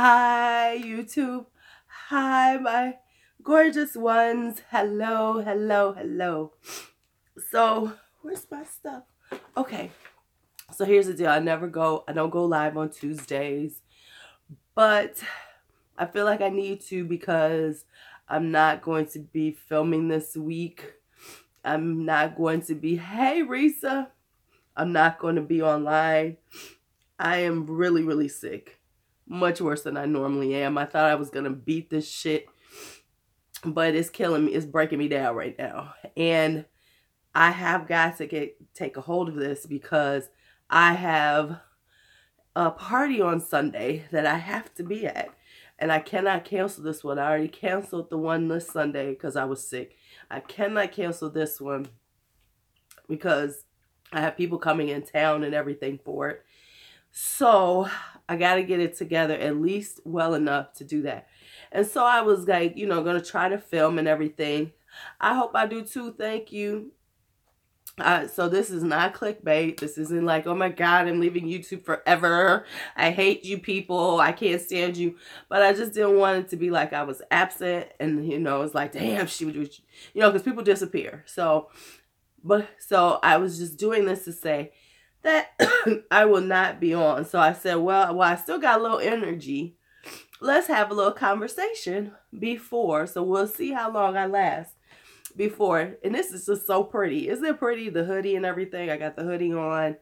Hi, YouTube. Hi, my gorgeous ones. Hello, hello, hello. So, where's my stuff? Okay. So here's the deal. I don't go live on Tuesdays, but I feel like I need to because I'm not going to be filming this week. I'm not going to be, hey, Risa. I'm not going to be online. I am really, really sick. Much worse than I normally am. I thought I was going to beat this shit, but it's killing me. It's breaking me down right now. And I have got to take a hold of this because I have a party on Sunday that I have to be at. And I cannot cancel this one. I already canceled the one this Sunday because I was sick. I cannot cancel this one because I have people coming in town and everything for it. So I got to get it together at least well enough to do that. And so I was like, going to try to film and everything. I hope I do too. Thank you. So this is not clickbait. This isn't like, oh my God, I'm leaving YouTube forever. I hate you people. I can't stand you. But I just didn't want it to be like I was absent. And, it's like, damn, she would, because people disappear. So I was just doing this to say that I will not be on. So I said, well, I still got a little energy. Let's have a little conversation before. So we'll see how long I last before. And this is just so pretty. Isn't it pretty? The hoodie and everything. I got the hoodie on.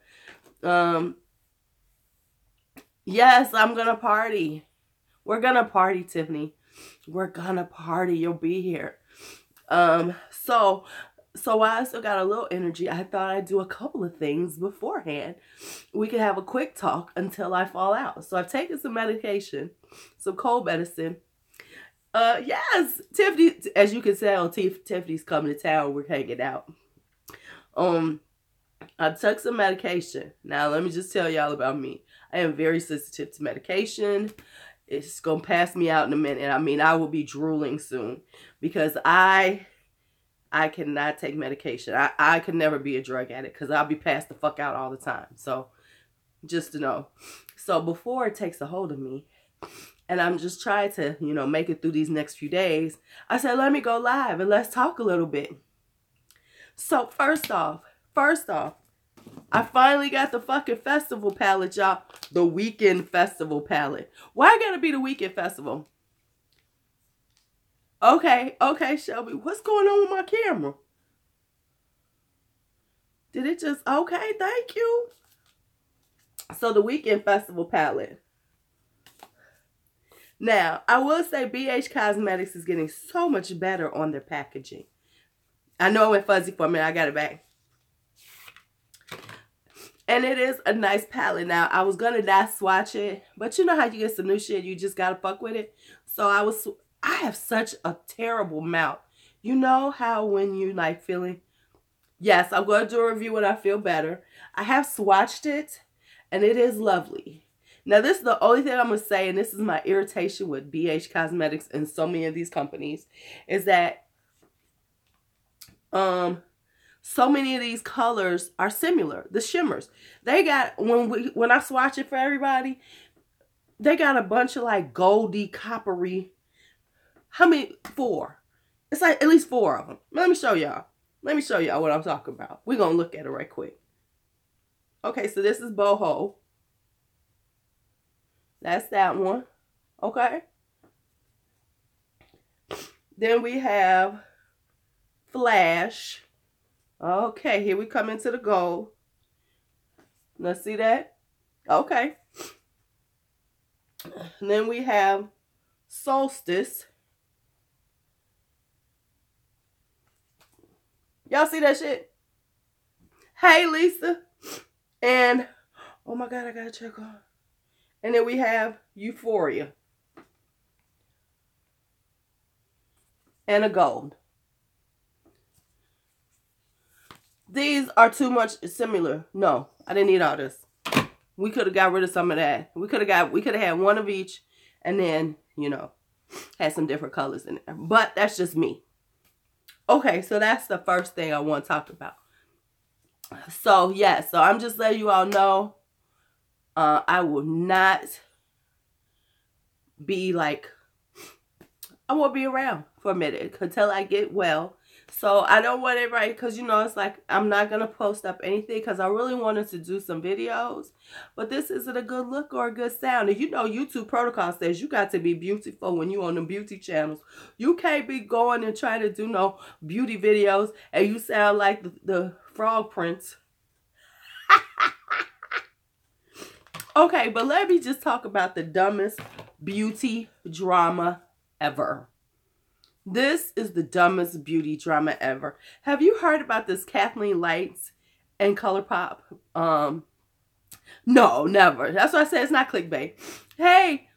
Yes, I'm going to party. We're going to party, Tiffany. We're going to party. You'll be here. So while I still got a little energy, I thought I'd do a couple of things beforehand. We could have a quick talk until I fall out. So I've taken some medication, some cold medicine. Yes, Tiffany, as you can tell, Tiffany's coming to town. We're hanging out. I took some medication. Now, let me just tell y'all about me. I am very sensitive to medication. It's going to pass me out in a minute. I mean, I will be drooling soon because I cannot take medication. I could never be a drug addict because I'll be passed the fuck out all the time. So, just to know. So, before it takes a hold of me, and I'm just trying to, make it through these next few days, I said, let me go live and let's talk a little bit. So, first off, I finally got the fucking festival palette, y'all. The weekend festival palette. Why I gotta be the weekend festival? Okay, Shelby, what's going on with my camera? Did it just, okay, thank you. So the weekend festival palette. Now, I will say BH Cosmetics is getting so much better on their packaging. I know it went fuzzy for a minute. I got it back. And it is a nice palette. Now, I was going to not swatch it, but you know how you get some new shit, you just got to fuck with it. So I have such a terrible mouth. You know how when you like feeling, yes, I'm going to do a review when I feel better. I have swatched it and it is lovely. Now, this is the only thing I'm going to say, and this is my irritation with BH Cosmetics and so many of these companies, is that so many of these colors are similar. The shimmers. They got, when I swatch it for everybody, they got a bunch of like goldy, coppery. How many? 4. It's like at least 4 of them. Let me show y'all. Let me show y'all what I'm talking about. We're going to look at it right quick. Okay, so this is Boho. That's that one. Okay. Then we have Flash. Okay, here we come into the gold. Let's see that. Okay. And then we have Solstice. Y'all see that shit? Hey, Lisa. And, oh my God, I gotta check on. And then we have Euphoria. And a gold. These are too much similar. No, I didn't need all this. We could have got rid of some of that. We could have had one of each and then, had some different colors in there. But that's just me. Okay, so that's the first thing I want to talk about. So, yes, so I'm just letting you all know I will not be like, I won't be around for a minute until I get well. So I don't want everybody, because, you know, it's like I'm not going to post up anything because I really wanted to do some videos. But this isn't a good look or a good sound. And you know, YouTube protocol says you got to be beautiful when you're on the beauty channels. You can't be going and trying to do no beauty videos and you sound like the frog prince. Okay, but let me just talk about the dumbest beauty drama ever. This is the dumbest beauty drama ever. Have you heard about this Kathleen Lights and Colourpop? No, never. That's why I say it's not clickbait. Hey,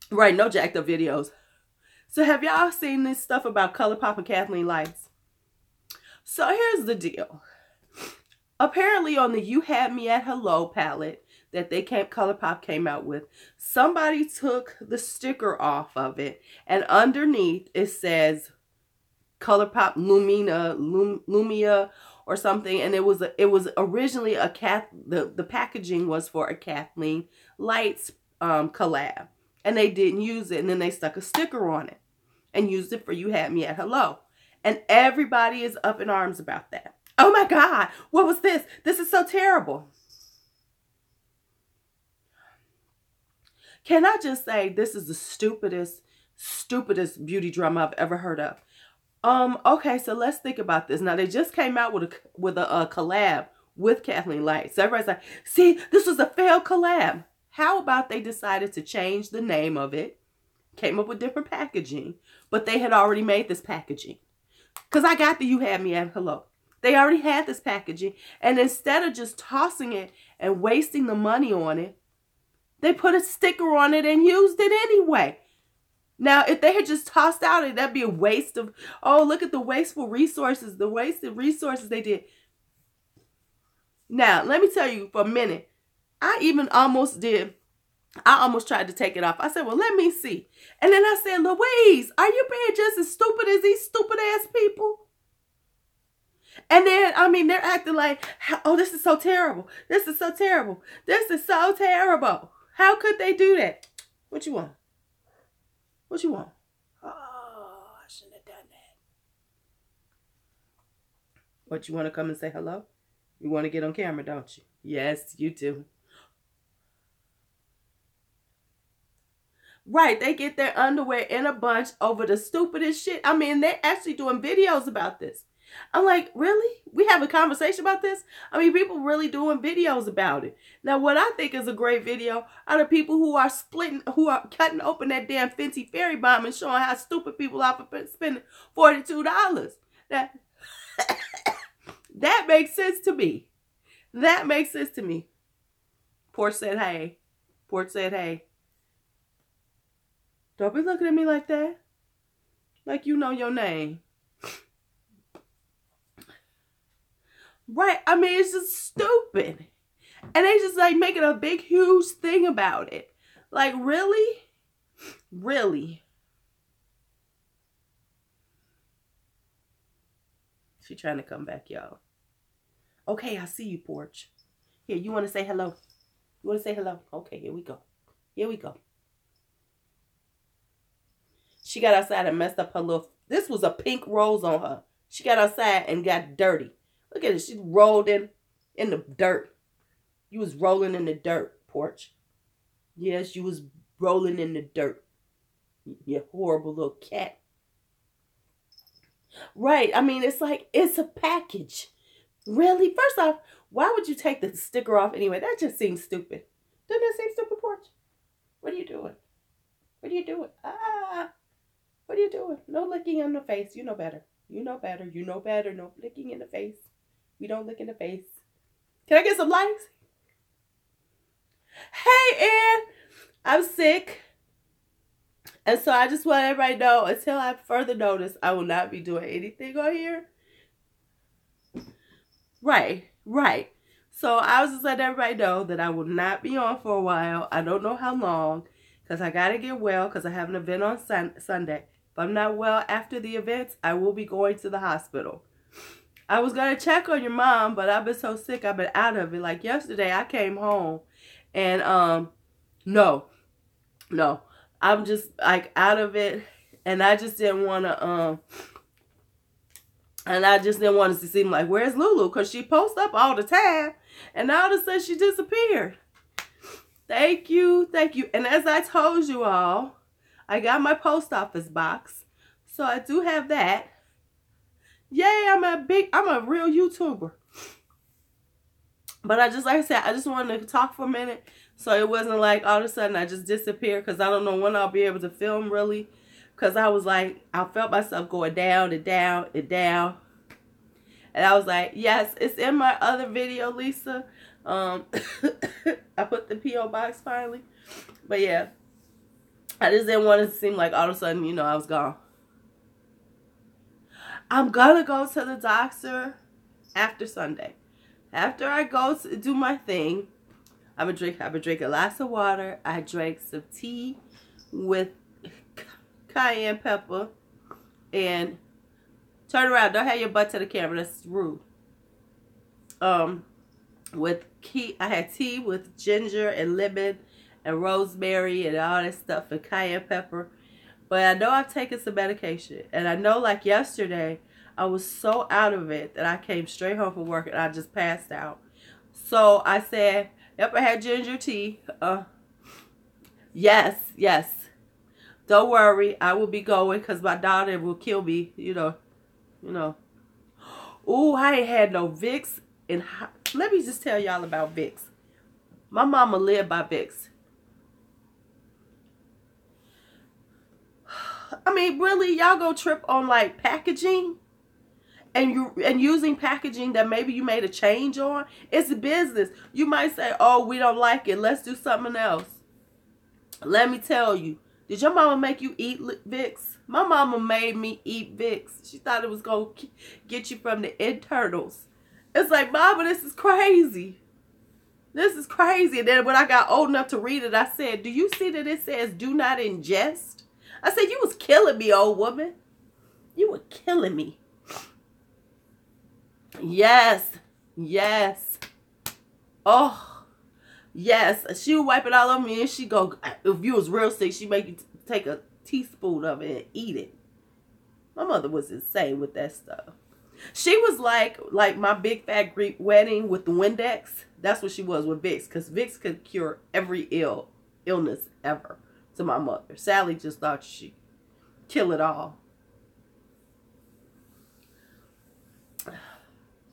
right, no jacked up videos. So have y'all seen this stuff about Colourpop and Kathleen Lights? So here's the deal. Apparently on the You Had Me at Hello palette that Colourpop came out with, somebody took the sticker off of it, and underneath it says Colourpop Lumia or something, and it was originally the packaging was for a Kathleen Lights collab, and they didn't use it, and then they stuck a sticker on it and used it for You Had Me at Hello, and everybody is up in arms about that. Oh my God, what was this? This is so terrible. Can I just say this is the stupidest beauty drama I've ever heard of. Okay, so let's think about this. Now they just came out with a collab with Kathleen Lights. So everybody's like, see, this was a failed collab. How about they decided to change the name of it, came up with different packaging, but they had already made this packaging. Because I got the You Had Me at Hello. They already had this packaging, and instead of just tossing it and wasting the money on it, they put a sticker on it and used it anyway. Now, if they had just tossed out it, that'd be a waste of, oh, look at the wasteful resources, the wasted resources they did. Now, let me tell you for a minute, I almost tried to take it off. I said, well, let me see. And then I said, Louise, are you being just as stupid as these stupid ass people? And then, I mean, they're acting like, oh, this is so terrible. This is so terrible. This is so terrible. How could they do that? What you want? What you want? Oh, I shouldn't have done that. What, you want to come and say hello? You want to get on camera, don't you? Yes, you do. Right, they get their underwear in a bunch over the stupidest shit. I mean, they're actually doing videos about this. I'm like, really? We have a conversation about this? I mean, people really doing videos about it. Now, what I think is a great video are the people who are cutting open that damn Fenty Fairy Bomb and showing how stupid people are for spending $42. That makes sense to me. That makes sense to me. Porch said, hey. Porch said, hey. Don't be looking at me like that. Like you know your name. Right, I mean, it's just stupid. And they just like making a big, huge thing about it. Like, really? Really? She trying to come back, y'all. Okay, I see you, Porch. Here, you want to say hello? You want to say hello? Okay, here we go. Here we go. She got outside and messed up her little... This was a pink rose on her. She got outside and got dirty. Look at it. She rolled in the dirt. You was rolling in the dirt, Porch. Yes, you was rolling in the dirt. You horrible little cat. Right. I mean, it's like, it's a package. Really? First off, why would you take the sticker off anyway? That just seems stupid. Doesn't that seem stupid, Porch? What are you doing? What are you doing? What are you doing? No licking in the face. You know better. You know better. You know better. No licking in the face. We don't lick in the face. Can I get some likes? Hey, Ann. I'm sick. And so I just want everybody to know, until I have further notice, I will not be doing anything on here. Right. So I was just letting everybody know that I will not be on for a while. I don't know how long, because I got to get well, because I have an event on Sunday. If I'm not well after the events, I will be going to the hospital. I was going to check on your mom, but I've been so sick, I've been out of it. Like yesterday, I came home and, no. I'm just like out of it, and I just didn't want to it to seem like, where's Lulu? Because she posts up all the time, and all of a sudden she disappeared. Thank you, thank you. And as I told you all, I got my post office box, so I do have that. Yay, I'm a real YouTuber. But like I said, I just wanted to talk for a minute, so it wasn't like all of a sudden I just disappeared, because I don't know when I'll be able to film really, because I was like, I felt myself going down and down and down. And I was like, yes, it's in my other video, Lisa. I put the P.O. box finally. But yeah, I just didn't want it to seem like all of a sudden, you know, I was gone. I'm gonna go to the doctor after Sunday. After I go to do my thing, I've been drinking lots of water. I drank some tea with cayenne pepper. And turn around, don't have your butt to the camera, that's rude. I had tea with ginger and lemon and rosemary and all that stuff and cayenne pepper. But I know I've taken some medication. And I know, like yesterday, I was so out of it that I came straight home from work and I just passed out. So I said, yep, I had ginger tea. Yes. Don't worry, I will be going because my daughter will kill me, you know. Ooh, I ain't had no Vicks. Let me just tell y'all about Vicks. My mama lived by Vicks. I mean, really, y'all go trip on like packaging and using packaging that maybe you made a change on. It's a business. You might say, oh, we don't like it, let's do something else. Let me tell you, did your mama make you eat Vicks? My mama made me eat Vicks. She thought it was going to get you from the internals. It's like, Mama, this is crazy. This is crazy. And then when I got old enough to read it, I said, do you see that it says do not ingest? I said, you was killing me, old woman. You were killing me. Yes. Oh, yes. She would wipe it all over me, and she go, if you was real sick, she make you take a teaspoon of it and eat it. My mother was insane with that stuff. She was like my big fat Greek wedding with the Windex. That's what she was with Vicks, because Vicks could cure every illness ever to my mother. Sally just thought she'd kill it all.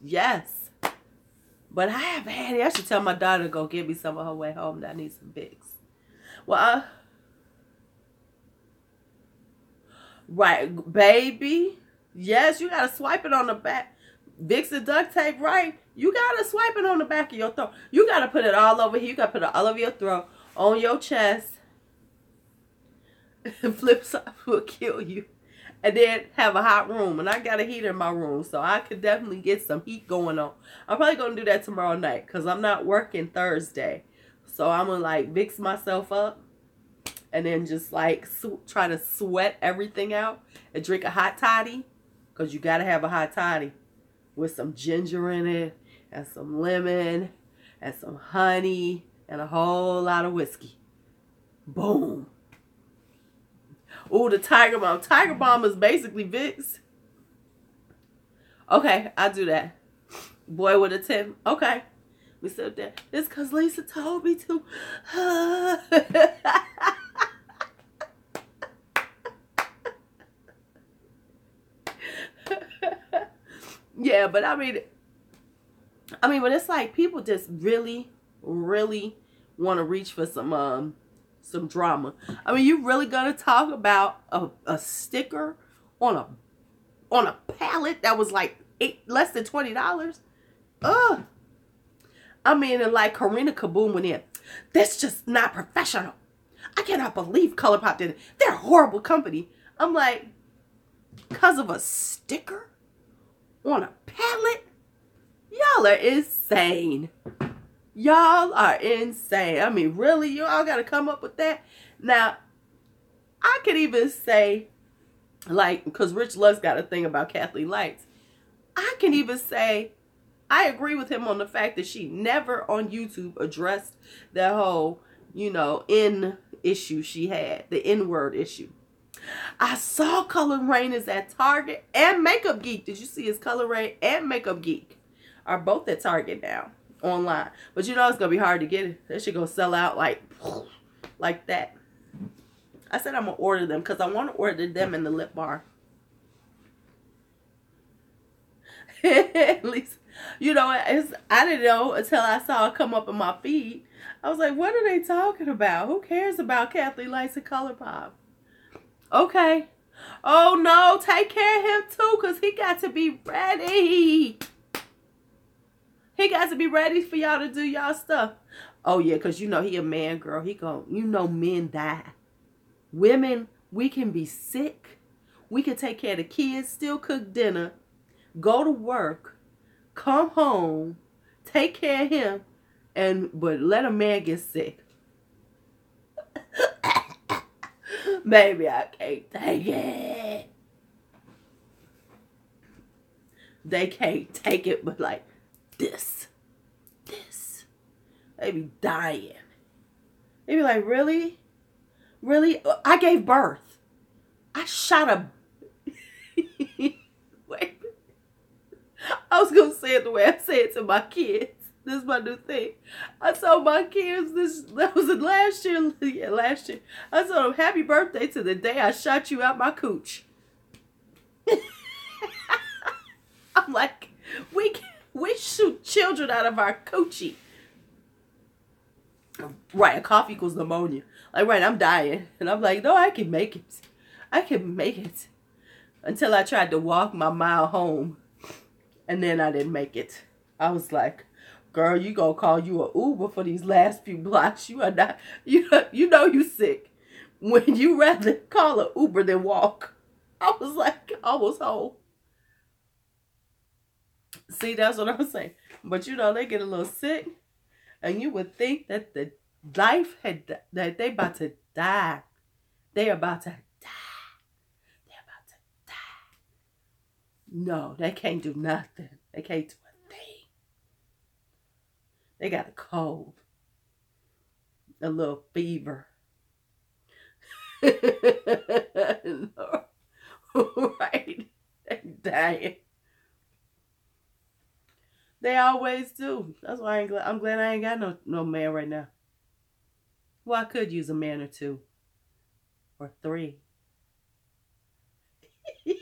Yes. But I haven't had it. I should tell my daughter to go get me some on her way home. That I need some Vicks. Well, right, baby. Yes, you gotta swipe it on the back. Vicks and duct tape, right? You gotta swipe it on the back of your throat. You gotta put it all over here. You gotta put it all over your throat, on your chest. Flip side will kill you. And then have a hot room. And I got a heater in my room, so I could definitely get some heat going on. I'm probably gonna do that tomorrow night because I'm not working Thursday. So I'm gonna like Vicks myself up and then just like try to sweat everything out and drink a hot toddy, because you gotta have a hot toddy with some ginger in it and some lemon and some honey and a whole lot of whiskey. Boom. Ooh, the Tiger Balm. Tiger Balm is basically Vicks. Okay, I'll do that. Boy with a 10. Okay. We said that. It's because Lisa told me to. Yeah, but I mean, but it's like people just really, really want to reach for some drama. I mean, you really gonna talk about a sticker on a pallet that was like less than $20? Ugh. I mean, and like Karina Kaboom went in. That's just not professional. I cannot believe Colourpop did it. They're a horrible company. I'm like, because of a sticker on a pallet? Y'all are insane. Y'all are insane. I mean, really? You all got to come up with that? Now, I could even say, like, because Rich Lux got a thing about Kathleen Lights. I can even say, I agree with him on the fact that she never on YouTube addressed that whole you know, N issue she had, the N-word issue. I saw Color Rain is at Target and Makeup Geek. Did you see his Color Rain and Makeup Geek are both at Target now online? But you know it's gonna be hard to get it. That shit gonna sell out like that. I said I'm gonna order them because I want to order them in the lip bar. At least, you know, I didn't know until I saw it come up in my feed. I was like, what are they talking about? Who cares about Kathleen Lights and Colourpop? Okay. Oh no, take care of him too, because he got to be ready. He got to be ready for y'all to do y'all stuff. Oh yeah, because you know he a man, girl. He gon', you know, men die. Women, we can be sick. We can take care of the kids, still cook dinner, go to work, come home, take care of him, but let a man get sick. Baby, I can't take it. They can't take it, but like this. They be dying. They be like, really? Really? I gave birth. I shot a... Wait. I was going to say it the way I say it to my kids. This is my new thing. I told my kids that was last year. Yeah, last year. I told them, happy birthday to the day I shot you out my cooch. I'm like, we shoot children out of our coochie. Right, a cough equals pneumonia. Like, right, I'm dying. And I'm like, no, I can make it. I can make it. Until I tried to walk my mile home. And then I didn't make it. I was like, girl, you gonna call you a Uber for these last few blocks. You are not, you know you sick. When you rather call an Uber than walk. I was like, almost home. See, that's what I'm saying. But you know, they get a little sick. And you would think that the life that they about to die. They about to die. They're about to die. No, they can't do nothing. They can't do a thing. They got a cold. A little fever. No. Right. They're dying. They always do. That's why I'm glad I ain't got no man right now. Well, I could use a man or two. Or three. Did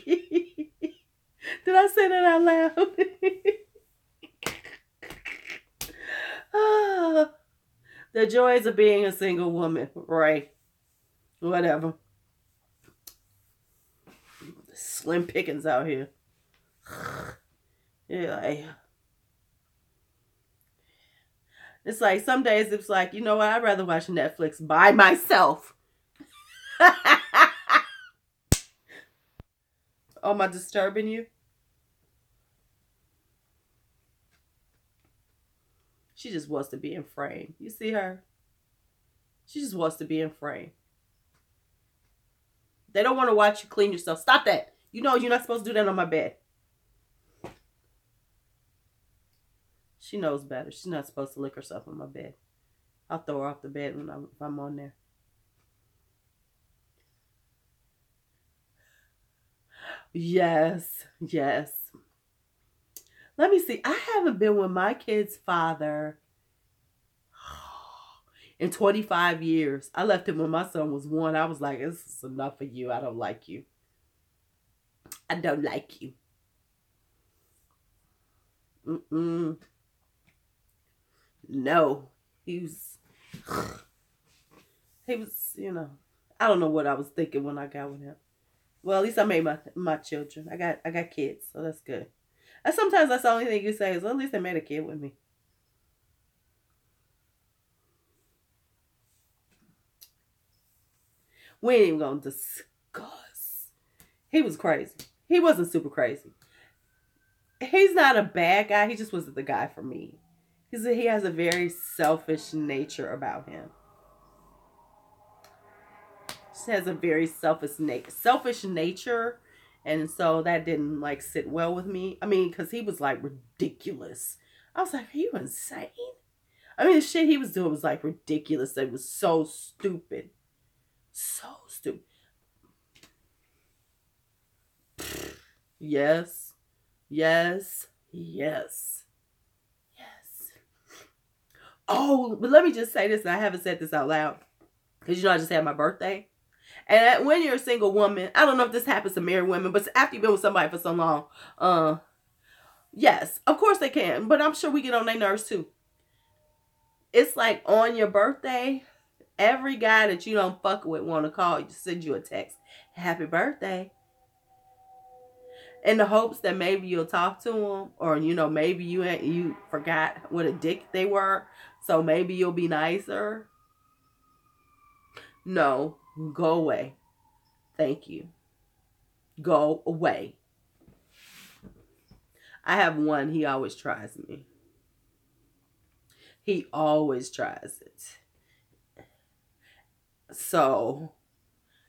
I say that out loud? Ah, the joys of being a single woman. Right. Whatever. Slim pickings out here. Yeah. It's like some days it's like, you know what? I'd rather watch Netflix by myself. Oh, am I disturbing you? She just wants to be in frame. You see her? She just wants to be in frame. They don't want to watch you clean yourself. Stop that. You know you're not supposed to do that on my bed. She knows better. She's not supposed to lick herself on my bed. I'll throw her off the bed if I'm on there. Yes. Let me see. I haven't been with my kid's father in 25 years. I left him when my son was 1. I was like, this is enough for you. I don't like you. I don't like you. No. He was, you know, I don't know what I was thinking when I got with him. Well, at least I made my children. I got kids, so that's good. And sometimes that's the only thing you say is, well, at least I made a kid with me. We ain't even gonna discuss. He was crazy. He wasn't super crazy. He's not a bad guy. He just wasn't the guy for me. He has a very selfish nature about him. He has a very selfish nature. And so that didn't like sit well with me. I mean, because he was like ridiculous. I was like, are you insane? I mean, the shit he was doing was like ridiculous. It was so stupid. So stupid. Yes. Yes. Yes. Yes. Oh, but let me just say this, and I haven't said this out loud. Because, I just had my birthday. And when you're a single woman, I don't know if this happens to married women, but after you've been with somebody for so long, yes, of course they can. But I'm sure we get on their nerves too. It's like on your birthday, every guy that you don't fuck with want to call you, send you a text, happy birthday. In the hopes that maybe you'll talk to them, or maybe you forgot what a dick they were, so maybe you'll be nicer. No, go away. Thank you. Go away. I have one, he always tries me. He always tries it. So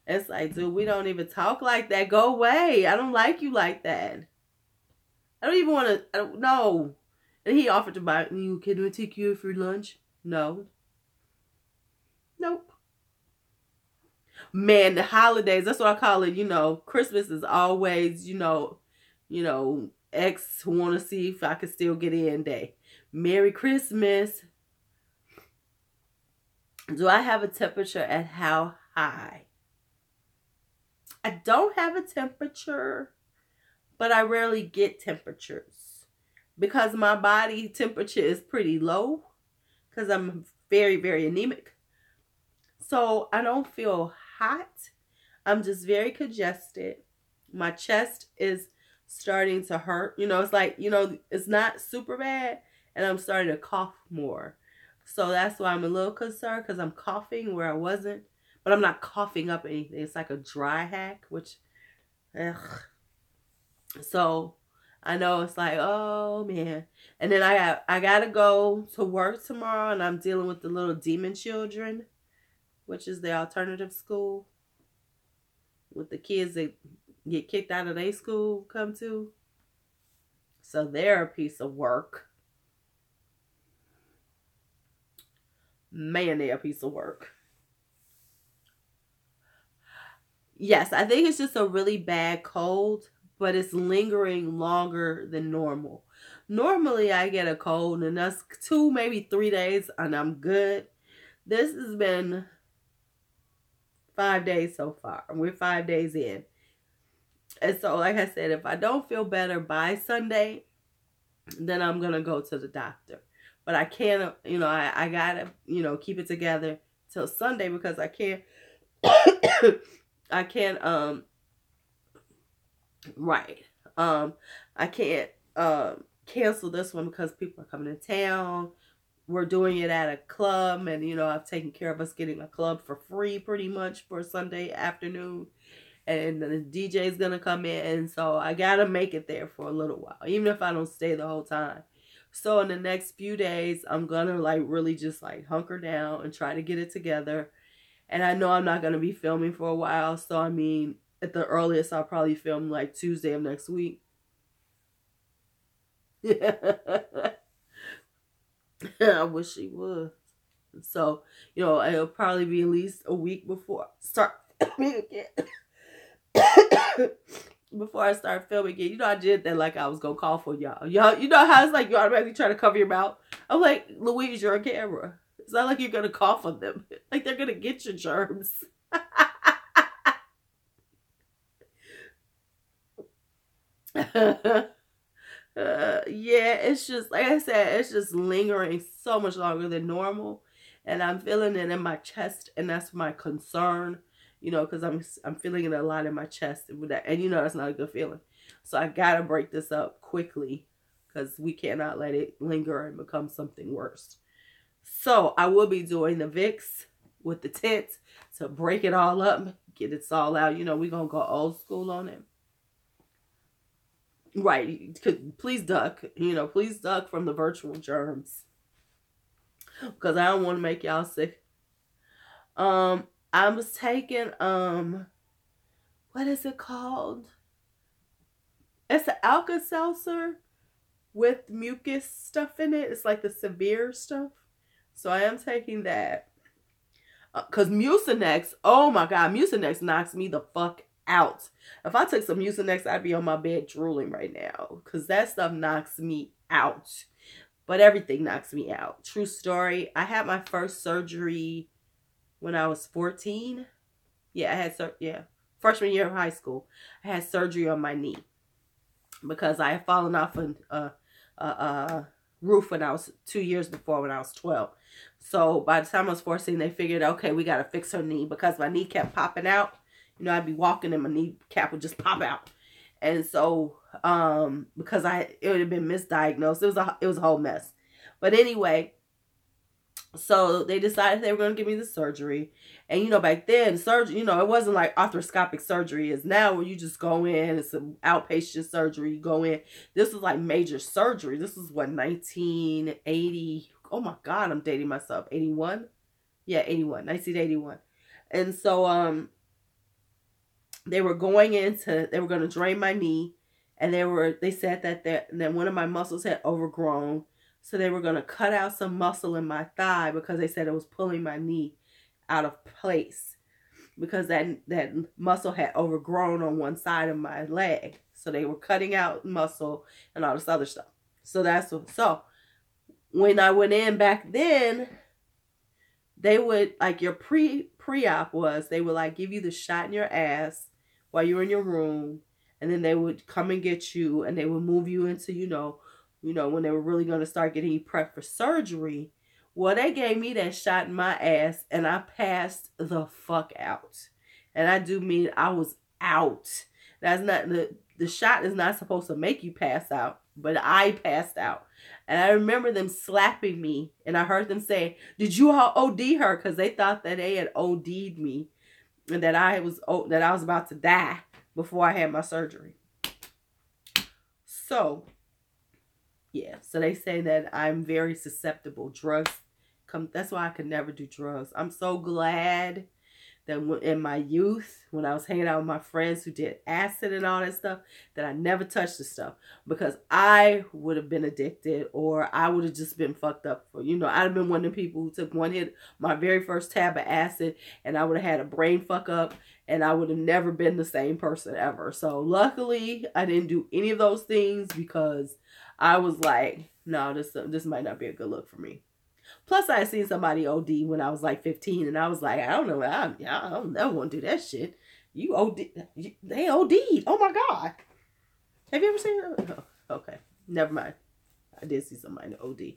it's like, dude, we don't even talk like that. Go away. I don't like you like that. I don't even want to. I don't know. And he offered to buy you. Can I take you for lunch? No. Nope. Man, the holidays, that's what I call it. Christmas is always, ex want to see if I can still get in day. Merry Christmas. Do I have a temperature at how high? I don't have a temperature, but I rarely get temperatures because my body temperature is pretty low because I'm very, very anemic. So I don't feel hot. I'm just very congested. My chest is starting to hurt. It's like, it's not super bad, and I'm starting to cough more. So that's why I'm a little concerned, because I'm coughing where I wasn't. But I'm not coughing up anything. It's like a dry hack, which, ugh. So I know it's like, oh man. And then I gotta go to work tomorrow, and I'm dealing with the little demon children, which is the alternative school, with the kids that get kicked out of their school come to. So they're a piece of work. Man, they're a piece of work. Yes, I think it's just a really bad cold, but it's lingering longer than normal. Normally, I get a cold, and that's 2, maybe 3 days, and I'm good. This has been 5 days so far. We're 5 days in. And so, like I said, if I don't feel better by Sunday, then I'm going to go to the doctor. But I can't, I got to, keep it together till Sunday, because I can't, I can't, right. I can't, cancel this one because people are coming to town. We're doing it at a club, and, I've taken care of us getting a club for free pretty much for Sunday afternoon. And the DJ is going to come in, and so I got to make it there for a little while, even if I don't stay the whole time. So in the next few days, I'm going to really just hunker down and try to get it together. And I know I'm not going to be filming for a while. So, I mean, at the earliest, I'll probably film Tuesday of next week. I wish she would. So, it'll probably be at least a week before I start filming again. Before I start filming again. I did that I was going to call for y'all. Y'all, how it's you automatically try to cover your mouth? I'm like, Louise, you're on camera. It's not like you're going to cough on them. They're going to get your germs. Yeah, it's just, like I said, it's just lingering so much longer than normal. And I'm feeling it in my chest, and that's my concern. Because I'm feeling it a lot in my chest. And that's not a good feeling. So I got to break this up quickly, because we cannot let it linger and become something worse. So I will be doing the Vicks with the tent to break it all up, get it all out. We're going to go old school on it. Right. Please duck. Please duck from the virtual germs, because I don't want to make y'all sick. I was taking, what is it called? It's an Alka-Seltzer with mucus stuff in it. It's like the severe stuff. So I am taking that. Because Mucinex, oh my God, Mucinex knocks me the fuck out. If I took some Mucinex, I'd be on my bed drooling right now. Because that stuff knocks me out. But everything knocks me out. True story. I had my first surgery when I was 14. Yeah, I had freshman year of high school. I had surgery on my knee. Because I had fallen off a roof when I was 2 years before, when I was 12. So by the time I was 14, they figured, okay, we got to fix her knee, because my knee kept popping out. You know, I'd be walking and my kneecap would just pop out. And so, because it would have been misdiagnosed. It was a whole mess. But anyway, so they decided they were going to give me the surgery. And, you know, back then, surgery, you know, it wasn't like arthroscopic surgery is now, where you just go in. It's an outpatient surgery. You go in. This was like major surgery. This was what, 1980. Oh my God, I'm dating myself. 81? Yeah, 81. 1981. And so, they were going to drain my knee. And they said that one of my muscles had overgrown. So they were going to cut out some muscle in my thigh, because they said it was pulling my knee out of place, because that muscle had overgrown on one side of my leg. So they were cutting out muscle and all this other stuff. So so when I went in back then, they would, like, your pre-op was, they would like give you the shot in your ass while you're in your room, and then they would come and get you, and they would move you into, you know, when they were really going to start getting you prepped for surgery. Well, they gave me that shot in my ass, and I passed the fuck out. And I do mean I was out. That's not, the shot is not supposed to make you pass out, but I passed out. And I remember them slapping me, and I heard them say, "Did you all OD her?" Because they thought that they had OD'd me, and that I was about to die before I had my surgery. So, yeah. So they say that I'm very susceptible. Drugs that's why I could never do drugs. I'm so glad that in my youth, when I was hanging out with my friends who did acid and all that stuff, that I never touched the stuff, because I would have been addicted, or I would have just been fucked up for, I'd have been one of the people who took one hit, my very first tab of acid, and I would have had a brain fuck up, and I would have never been the same person ever. So luckily, I didn't do any of those things, because I was like, no, this might not be a good look for me. Plus, I had seen somebody OD when I was like 15, and I was like, I don't know, I don't never want to do that shit. You OD, they OD'd. Oh my God. Have you ever seen that? Oh, okay, never mind. I did see somebody OD.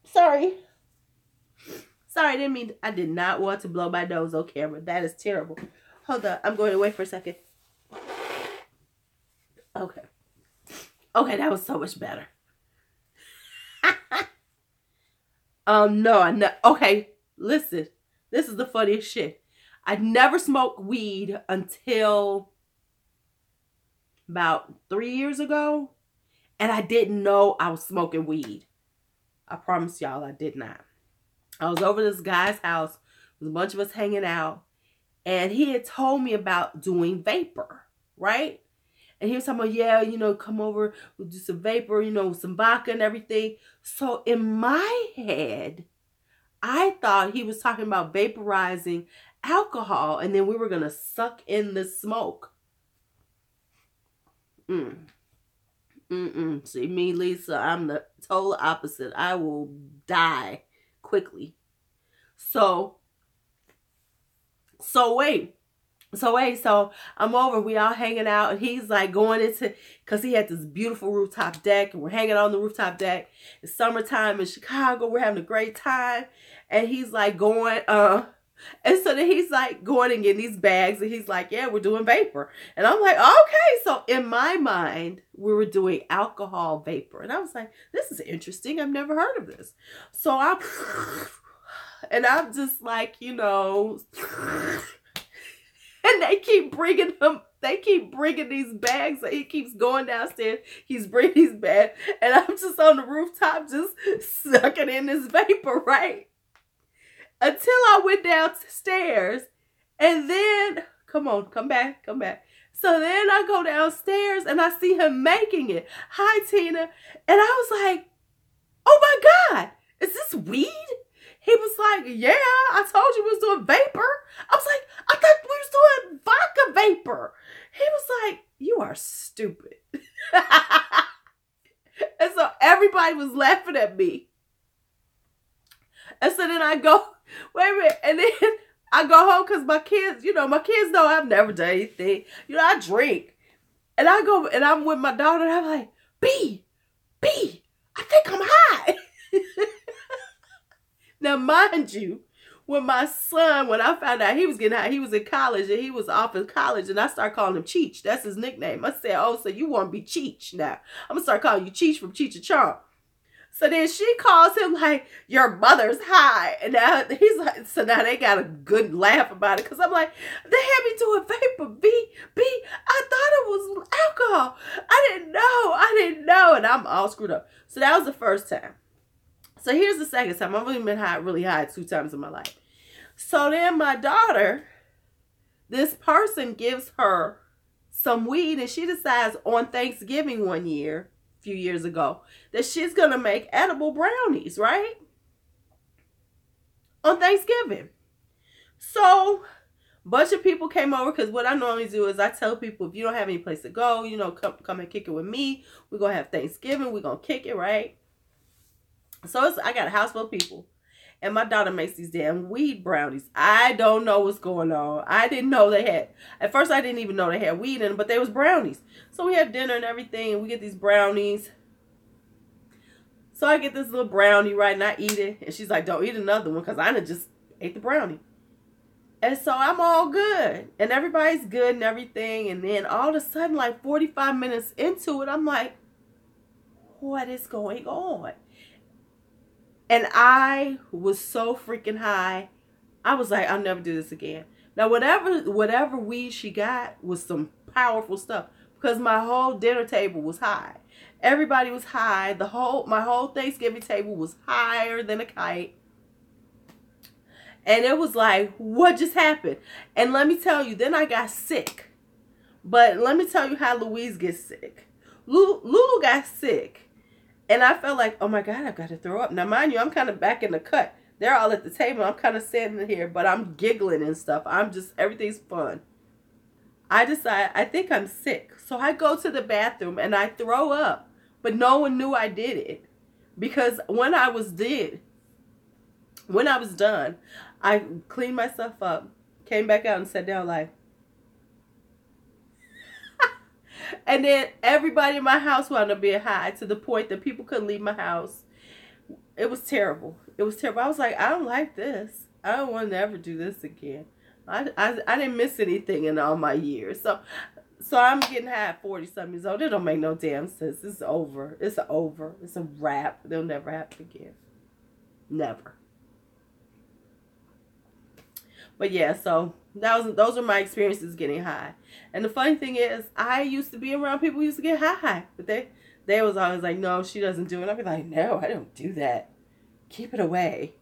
Sorry, I did not want to blow my nose on camera. That is terrible. Hold on, I'm going away for a second. Okay, that was so much better. No, okay, listen, this is the funniest shit. I never smoked weed until about 3 years ago, and I didn't know I was smoking weed. I promise y'all, I did not. I was over this guy's house, with a bunch of us hanging out, and he had told me about doing vapor, right? And he was talking about, yeah, come over, we'll do some vapor, some vodka and everything. So in my head, I thought he was talking about vaporizing alcohol, and then we were going to suck in the smoke. See, me, Lisa, I'm the total opposite. I will die quickly. So I'm over, we all hanging out, and he's like going into, because he had this beautiful rooftop deck, and we're hanging on the rooftop deck. It's summertime in Chicago, we're having a great time, and he's like going, and so then he's like going and getting these bags, and he's like, yeah, we're doing vapor. And I'm like, okay. So in my mind, we were doing alcohol vapor, and I was like, this is interesting, I've never heard of this. So I'm just like, and they keep bringing these bags. So he keeps going downstairs. He's bringing these bags. And I'm just on the rooftop just sucking in this vapor, right? Until I went downstairs. And then, come back. So then I go downstairs and I see him making it. Hi, Tina. And I was like, oh my God, is this weed? He was like, yeah, I told you we was doing vapor. I was like, I thought we was doing vodka vapor. He was like, you are stupid. And so everybody was laughing at me. And so then I go, wait a minute. And then I go home because my kids know I've never done anything. I drink. And I go, and I'm with my daughter, and I'm like, B, I think I'm high. Now, mind you, when I found out he was getting high, he was in college, and he was off in college, and I started calling him Cheech. That's his nickname. I said, oh, so you want to be Cheech now. I'm going to start calling you Cheech from Cheech and Chong. So then she calls him like, your mother's high. And now he's like, so now they got a good laugh about it. Because I'm like, they had me doing vapor. B, I thought it was alcohol. I didn't know. And I'm all screwed up. So that was the first time. So here's the second time. I've only been high, really high 2 times in my life. So then my daughter, this person gives her some weed, and she decides on Thanksgiving one year, a few years ago, that she's going to make edible brownies, right? On Thanksgiving. So a bunch of people came over, because what I normally do is I tell people, if you don't have any place to go, come and kick it with me. We're going to have Thanksgiving. We're going to kick it, right? So I got a house full of people. And my daughter makes these damn weed brownies. I don't know what's going on. I didn't know they had. At first, I didn't even know they had weed in them, but they was brownies. So we have dinner and everything, and we get these brownies. So I get this little brownie, right, and I eat it. And she's like, don't eat another one, because I done just ate the brownie. And so I'm all good. And everybody's good and everything. And then all of a sudden, like 45 minutes into it, I'm like, what is going on? And I was so freaking high. I was like, I'll never do this again. Now, whatever weed she got was some powerful stuff, because my whole dinner table was high. Everybody was high. My whole Thanksgiving table was higher than a kite. And it was like, what just happened? And let me tell you, then I got sick. But let me tell you how Louise gets sick. Lulu got sick. And I felt like, oh my God, I've got to throw up. Now, mind you, I'm kind of back in the cut. They're all at the table. I'm kind of sitting here, but I'm giggling and stuff. Everything's fun. I decide, I think I'm sick. So I go to the bathroom and I throw up. But no one knew I did it. Because when I was done, I cleaned myself up, came back out and sat down like, and then everybody in my house wound up being high, to the point that people couldn't leave my house. It was terrible. It was terrible. I was like, I don't like this. I don't want to ever do this again. I didn't miss anything in all my years. So I'm getting high at 40-something years old. It don't make no damn sense. It's over. It's over. It's a wrap. It'll never happen again. Never. But yeah, so those are my experiences getting high. And the funny thing is, I used to be around people who used to get high. But they was always like, no, she doesn't do it. I'd be like, no, I don't do that. Keep it away.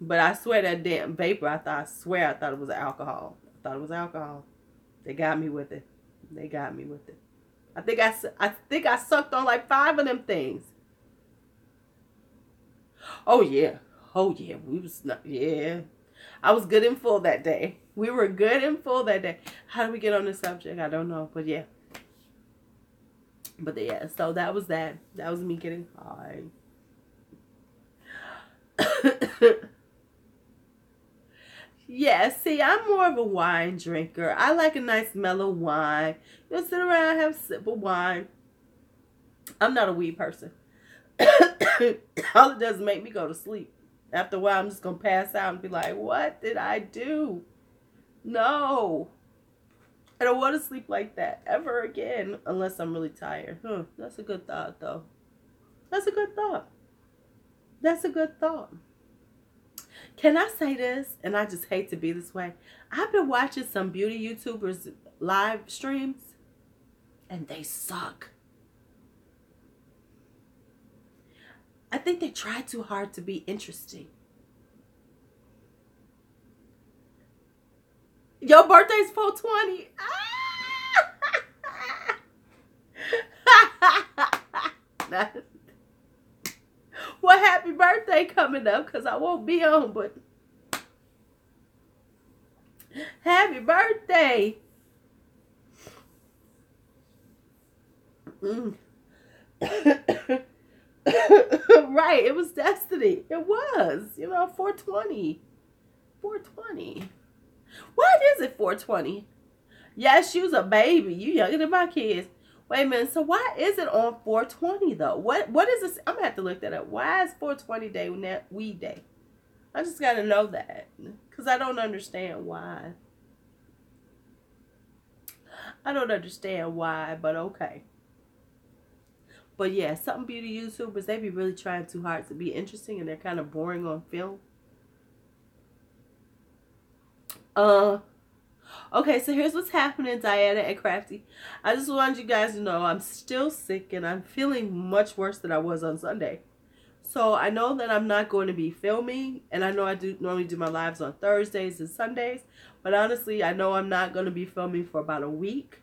But I swear that damn vapor, I thought it was alcohol. I thought it was alcohol. They got me with it. They got me with it. I think I sucked on like 5 of them things. Oh yeah. Yeah. I was good and full that day. We were good and full that day. How did we get on this subject? I don't know. But yeah. So that was that. That was me getting high. Yeah, see, I'm more of a wine drinker. I like a nice mellow wine. Sit around, have a sip of wine. I'm not a weed person. All it does is make me go to sleep. After a while, I'm just going to pass out and be like, what did I do? No. I don't want to sleep like that ever again unless I'm really tired. That's a good thought, though. That's a good thought. That's a good thought. Can I say this? And I just hate to be this way. I've been watching some beauty YouTubers live streams, and they suck. I think they try too hard to be interesting. Your birthday's 4/20. Well, happy birthday coming up because I won't be on, but happy birthday. Right, it was destiny. It was, 420. 420. What is it, 420? Yes, she was a baby. You younger than my kids. Wait a minute. So why is it on 420 though? What is this? I'm gonna have to look that up. Why is 420 day weed day? I just gotta know that because I don't understand why. I don't understand why, but okay. But yeah, something beauty YouTubers, they be really trying too hard to be interesting, and they're kind of boring on film. Okay, so here's what's happening, Diana and Crafty. I just wanted you guys to know I'm still sick, and I'm feeling much worse than I was on Sunday. So I know that I'm not going to be filming, and I know I do normally do my lives on Thursdays and Sundays, but honestly, I know I'm not going to be filming for about a week.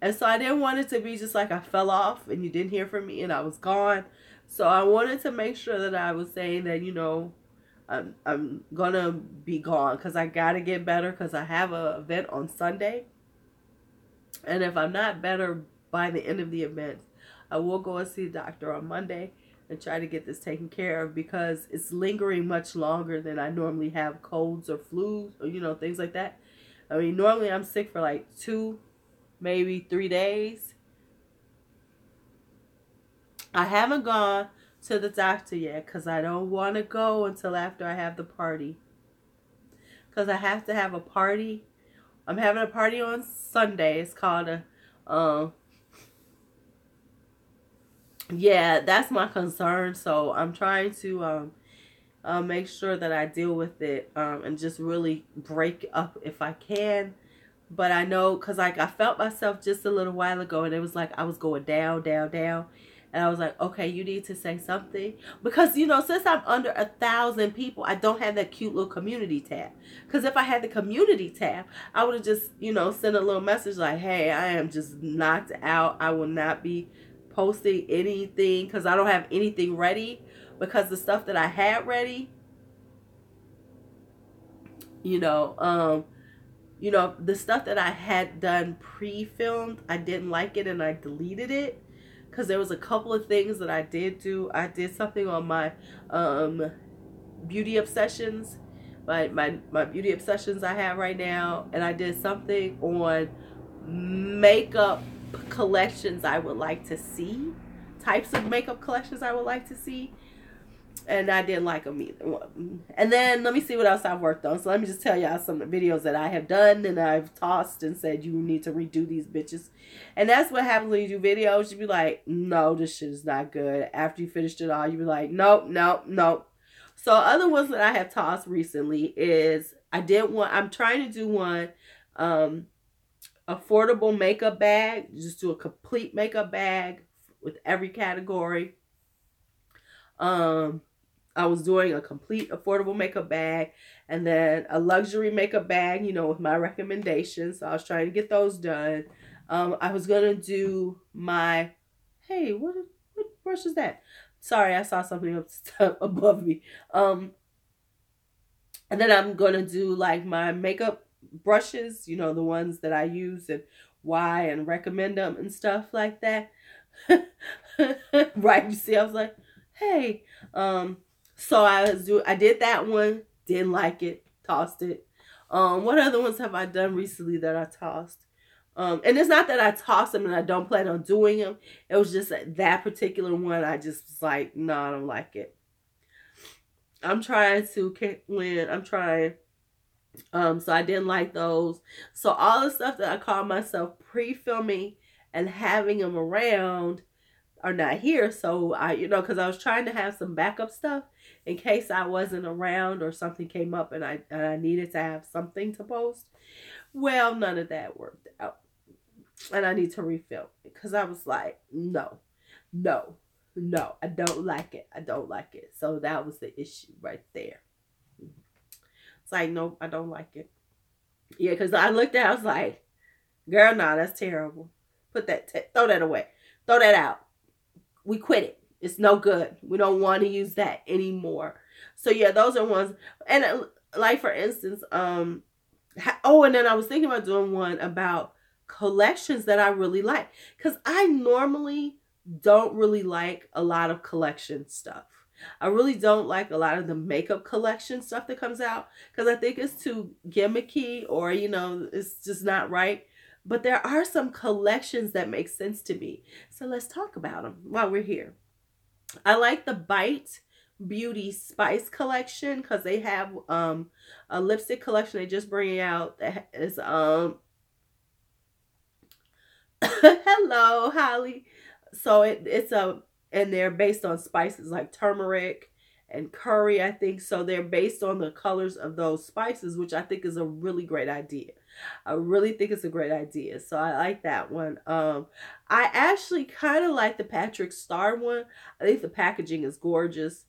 And so I didn't want it to be just like I fell off and you didn't hear from me and I was gone. So I wanted to make sure that I was saying that, I'm going to be gone because I got to get better because I have an event on Sunday. And if I'm not better by the end of the event, I will go and see the doctor on Monday and try to get this taken care of because it's lingering much longer than I normally have colds or flus or, things like that. I mean, normally I'm sick for like 2, maybe 3 days. I haven't gone to the doctor yet because I don't want to go until after I have the party. Because I have to have a party. I'm having a party on Sunday. It's called yeah, that's my concern. So I'm trying to make sure that I deal with it and just really break up if I can. But I know, because like I felt myself just a little while ago, and it was like I was going down, down, down. And I was like, okay, you need to say something. Because, since I'm under 1,000 people, I don't have that cute little community tab. Because if I had the community tab, I would have just, sent a little message like, hey, I am just knocked out. I will not be posting anything because I don't have anything ready. Because the stuff that I had ready, the stuff that I had done pre-filmed, I didn't like it and I deleted it because there was a couple of things that I did do. I did something on my beauty obsessions, my beauty obsessions I have right now, and I did something on makeup collections I would like to see, types of makeup collections I would like to see. And I didn't like them either. And then let me see what else I've worked on. So let me just tell y'all some of the videos that I have done and I've tossed and said you need to redo these bitches. And that's what happens when you do videos. You be like, no, this shit is not good. After you finished it all, you be like, nope, nope, nope. So other ones that I have tossed recently is I'm trying to do one affordable makeup bag. Just do a complete makeup bag with every category. I was doing a complete affordable makeup bag and then a luxury makeup bag, with my recommendations. So I was trying to get those done. I was going to do my, hey, what brush is that? Sorry, I saw something up above me. And then I'm going to do like my makeup brushes, the ones that I use and why and recommend them and stuff like that. Right, you see, I was like, hey, so I did that one, didn't like it, tossed it. What other ones have I done recently that I tossed? And it's not that I tossed them and I don't plan on doing them. It was just that particular one, I just was like, no, I don't like it. I'm trying. So I didn't like those. So all the stuff that I call myself pre-filming and having them around are not here. So because I was trying to have some backup stuff in case I wasn't around or something came up and I needed to have something to post. Well, none of that worked out. And I need to refilm it because I was like, no, I don't like it. I don't like it. So that was the issue right there. It's like, nope, I don't like it. Yeah, because I looked at it, I was like, girl, nah, that's terrible. Throw that away. Throw that out. We quit it. It's no good. We don't want to use that anymore. So yeah, those are ones. And like for instance, oh, and then I was thinking about doing one about collections that I really like, because I normally don't really like a lot of collection stuff. I really don't like a lot of the makeup collection stuff that comes out, because I think it's too gimmicky, or it's just not right. But there are some collections that make sense to me. So let's talk about them while we're here. I like the Bite Beauty Spice collection, because they have a lipstick collection they just bringing out that is hello Holly. So it's and they're based on spices like turmeric and curry, I think. So they're based on the colors of those spices, which I think is a really great idea. I really think it's a great idea. So I like that one. I actually kind of like the Patrick Star one. I think the packaging is gorgeous.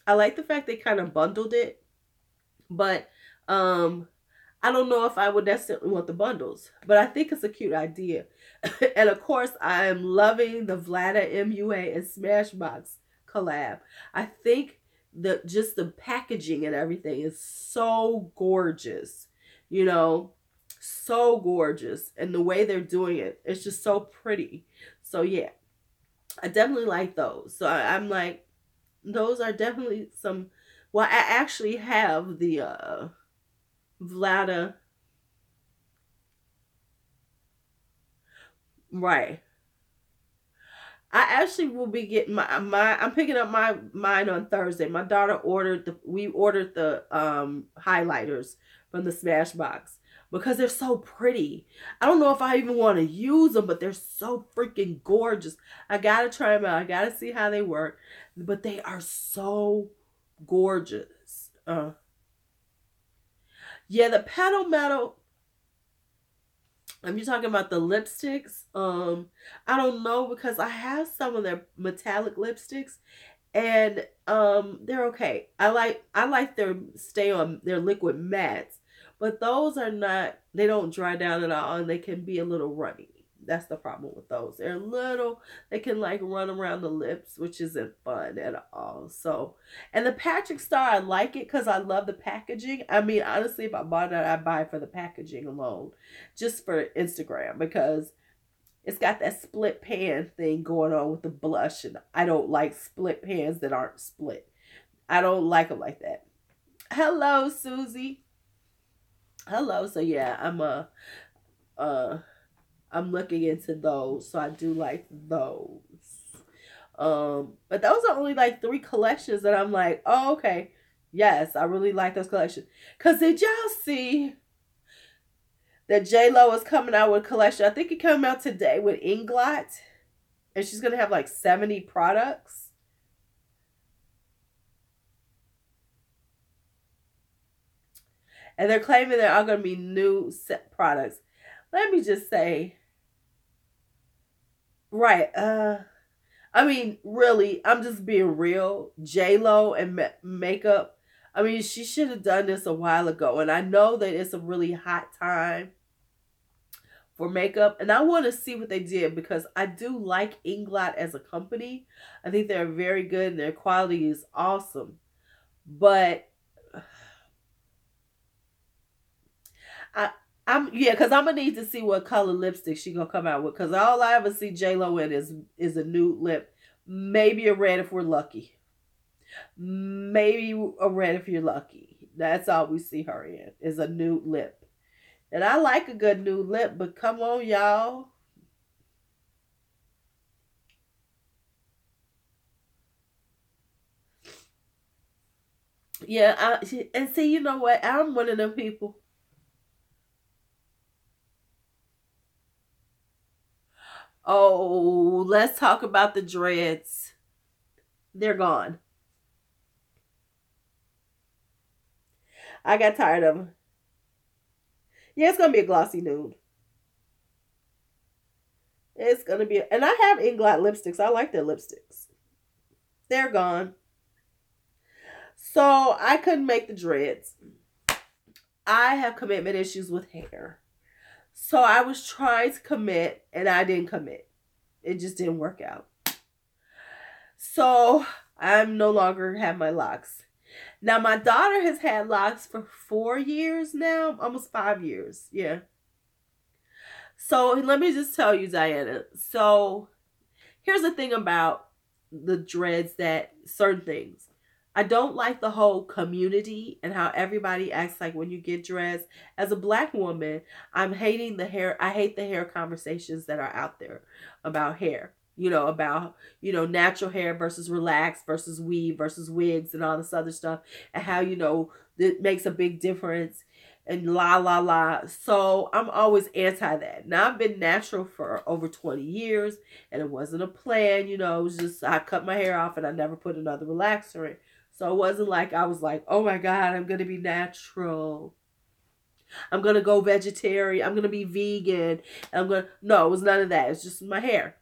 I like the fact they kind of bundled it, but I don't know if I would necessarily want the bundles, but I think it's a cute idea. And of course, I am loving the Vlada MUA and Smashbox collab. I think just the packaging and everything is so gorgeous, so gorgeous. And the way they're doing it, it's just so pretty. So yeah, I definitely like those. So I'm like, those are definitely some. Well, I actually have the Vlada. Right. I actually will be getting I'm picking up mine on Thursday. My daughter we ordered the highlighters from the Smashbox because they're so pretty. I don't know if I even want to use them, but they're so freaking gorgeous. I gotta try them out. I gotta see how they work, but they are so gorgeous. Yeah, the Petal Metal. You're talking about the lipsticks. I don't know, because I have some of their metallic lipsticks, and they're okay. I like their liquid mattes, but those are not. They don't dry down at all, and they can be a little runny. That's the problem with those. They're little. They can like run around the lips, which isn't fun at all. So, and the Patrick Star, I like it because I love the packaging. I mean, honestly, if I bought it, I'd buy it for the packaging alone, just for Instagram, because it's got that split pan thing going on with the blush, and I don't like split pans that aren't split. I don't like them like that. Hello, Susie. Hello. So yeah, I'm looking into those, so I do like those. But those are only like 3 collections that I'm like, oh, okay, yes, I really like those collections. Cause did y'all see that J-Lo is coming out with a collection? I think it came out today with Inglot, and she's gonna have like 70 products. And they're claiming there are gonna be new set products. Let me just say, right, I mean, really, I'm just being real. J-Lo and makeup. I mean, she should have done this a while ago. And I know that it's a really hot time for makeup. And I want to see what they did, because I do like Inglot as a company. I think they're very good and their quality is awesome. But because I'm gonna need to see what color lipstick she gonna come out with, because all I ever see J-Lo in is a nude lip, maybe a red if we're lucky, maybe a red if you're lucky. That's all we see her in, is a nude lip, and I like a good nude lip, but come on, y'all. Yeah, and see, you know what? I'm one of them people. Oh, let's talk about the dreads. They're gone. I got tired of them. Yeah, it's gonna be a glossy nude. It's gonna be, and I have Inglot lipsticks. I like their lipsticks. They're gone. So I couldn't make the dreads. I have commitment issues with hair. So I was trying to commit, and I didn't commit. It just didn't work out. So I'm no longer have my locks. Now, my daughter has had locks for 4 years now, almost 5 years. Yeah. So let me just tell you, Diana. So here's the thing about the dreads, that certain things. I don't like the whole community and how everybody acts like when you get dreads. As a black woman, I'm hating the hair. I hate the hair conversations that are out there about hair. About, natural hair versus relaxed versus weave versus wigs and all this other stuff. And how, it makes a big difference and la la la. So I'm always anti that. Now I've been natural for over 20 years and it wasn't a plan, it was just I cut my hair off and I never put another relaxer in. So it wasn't like I was like, oh my God, I'm going to be natural. I'm going to go vegetarian. I'm going to be vegan. No, it was none of that. It's just my hair.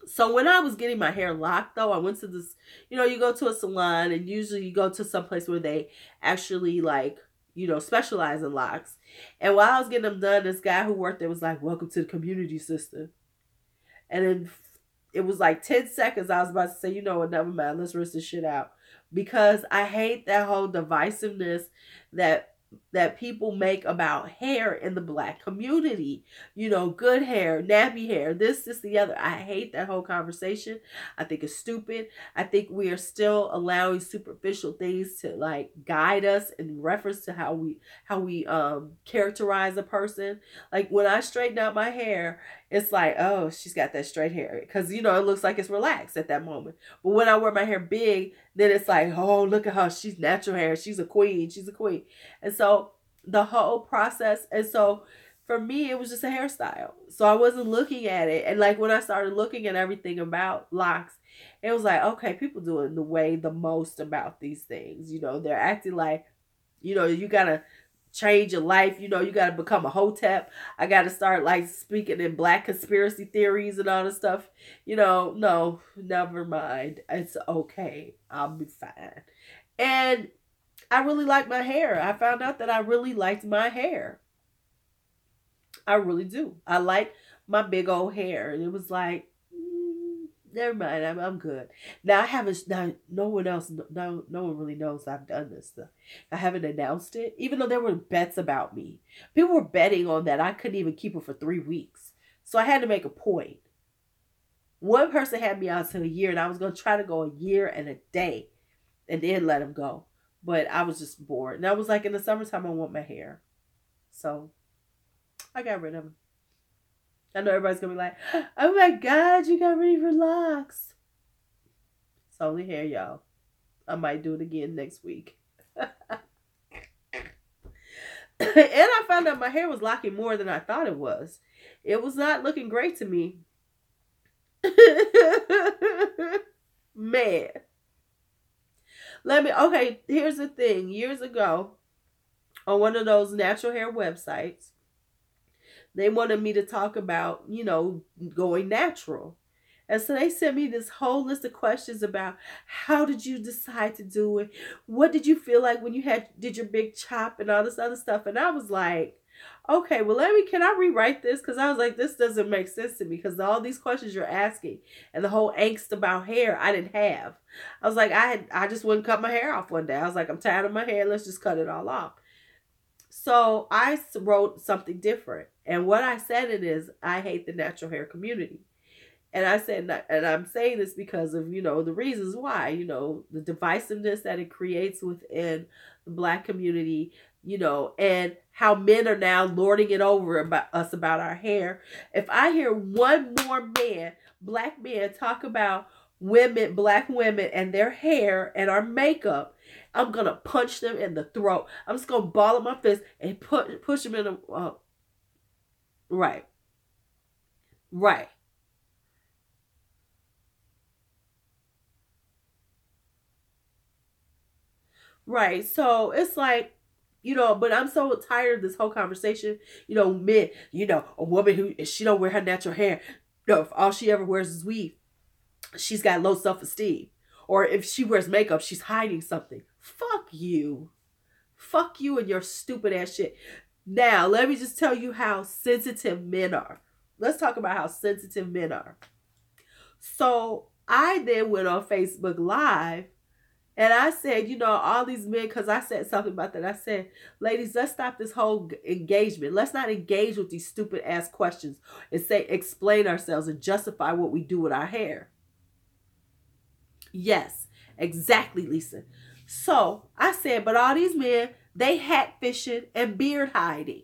So when I was getting my hair locked, though, I went to this, you go to a salon and usually you go to some place where they actually specialize in locks. And while I was getting them done, this guy who worked there was like, welcome to the community system. And then it was like 10 seconds. I was about to say, you know what, never mind. Let's rinse this shit out. Because I hate that whole divisiveness that people make about hair in the black community. Good hair, nappy hair, this, the other. I hate that whole conversation. I think it's stupid. I think we are still allowing superficial things to guide us in reference to how we characterize a person. Like when I straighten out my hair, it's like, oh, she's got that straight hair. Because, it looks like it's relaxed at that moment. But when I wear my hair big, then it's like, oh, look at her. She's natural hair. She's a queen. She's a queen. And so the whole process. And so for me, it was just a hairstyle. So I wasn't looking at it. And when I started looking at everything about locks, it was like, okay, people doing the most about these things. They're acting like, you got to change your life. You got to become a hotep. I got to start speaking in black conspiracy theories and all this stuff. No, never mind. It's okay. I'll be fine. And I really like my hair. I found out that I really liked my hair. I really do. I like my big old hair. And it was like, never mind. I'm good. Now I haven't. Now no one really knows I've done this stuff. I haven't announced it, even though there were bets about me. People were betting on that I couldn't even keep it for 3 weeks. So I had to make a point. One person had me out to a year, and I was going to try to go a year and a day, and then let him go. But I was just bored, and I was like, in the summertime, I want my hair, so I got rid of him. I know everybody's going to be like, oh my God, you got rid of your locks. It's only hair, y'all. I might do it again next week. And I found out my hair was locking more than I thought it was. It was not looking great to me. Man. Okay, here's the thing. Years ago, on one of those natural hair websites, they wanted me to talk about, going natural. And so they sent me this whole list of questions about how did you decide to do it? What did you feel like when you did your big chop and all this other stuff? And I was like, okay, well, can I rewrite this? Because I was like, this doesn't make sense to me because all these questions you're asking and the whole angst about hair I didn't have. I was like, I just wouldn't cut my hair off one day. I was like, I'm tired of my hair. Let's just cut it all off. So I wrote something different. And what I said it is, I hate the natural hair community. And I said, and I'm saying this because of, the reasons why, the divisiveness that it creates within the black community, and how men are now lording it over about our hair. If I hear one more black man talk about black women and their hair and our makeup, I'm going to punch them in the throat. I'm just going to ball up my fist and push them in the, right. Right. So it's like, but I'm so tired of this whole conversation. Men, a woman who, she don't wear her natural hair. No, if all she ever wears is weave, she's got low self-esteem. Or if she wears makeup, she's hiding something. Fuck you. Fuck you and your stupid ass shit. Now, let me just tell you how sensitive men are. Let's talk about how sensitive men are. So I then went on Facebook Live And I said, you know, all these men, because I said something about that. I said, ladies, let's stop this whole engagement. Let's not engage with these stupid ass questions and say, explain ourselves and justify what we do with our hair. Yes, exactly, Lisa. So I said, but all these men, they hat fishing and beard hiding.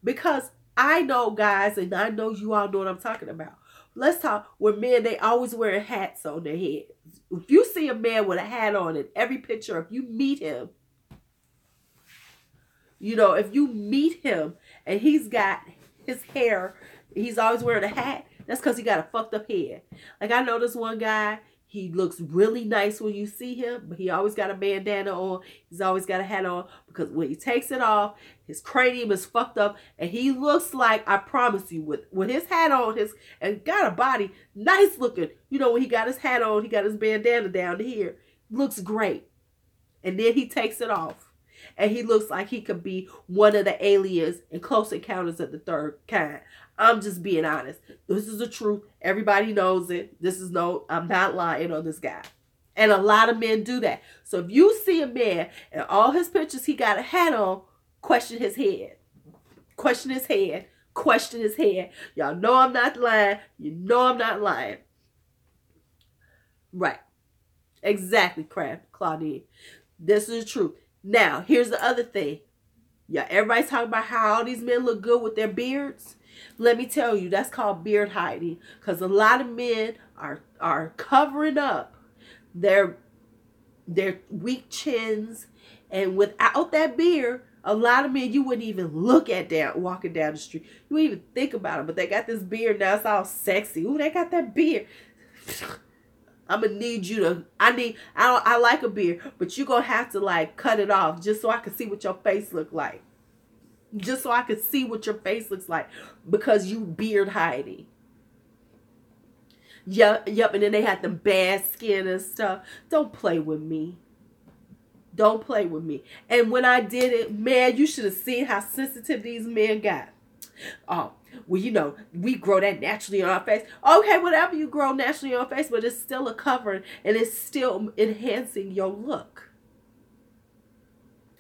Because I know, guys, and I know you all know what I'm talking about. Let's talk with men, they always wearing hats on their head. If you see a man with a hat on in every picture, if you meet him, you know, if you meet him and he's got his hair, he's always wearing a hat, that's because he got a fucked up head. Like, I know this one guy, he looks really nice when you see him, but he always got a bandana on. He's always got a hat on because when he takes it off, his cranium is fucked up, and he looks like, I promise you, with his hat on, and got a body, nice looking. You know, when he got his hat on, he got his bandana down to here. Looks great. And then he takes it off. And he looks like he could be one of the aliens in Close Encounters of the Third Kind. I'm just being honest. This is the truth. Everybody knows it. I'm not lying on this guy. And a lot of men do that. So if you see a man and all his pictures, he got a hat on, question his head. Question his head. Question his head. Y'all know I'm not lying. You know I'm not lying. Right. Exactly, Claudine. This is the truth. Now, here's the other thing. Yeah, everybody's talking about how all these men look good with their beards. Let me tell you, that's called beard hiding. Because a lot of men are covering up their weak chins. And without that beard, a lot of men you wouldn't even look at walking down the street. You wouldn't even think about them. But they got this beard now. It's all sexy. Ooh, they got that beard. I'm gonna need you to, I like a beard, but you're gonna have to like cut it off just so I can see what your face look like. Just so I can see what your face looks like because you beard hiding. Yep, and then they had the bad skin and stuff. Don't play with me. Don't play with me. And when I did it, man, you should have seen how sensitive these men got. Oh, well, you know, we grow that naturally on our face. Okay, whatever you grow naturally on your face, but it's still a covering and it's still enhancing your look.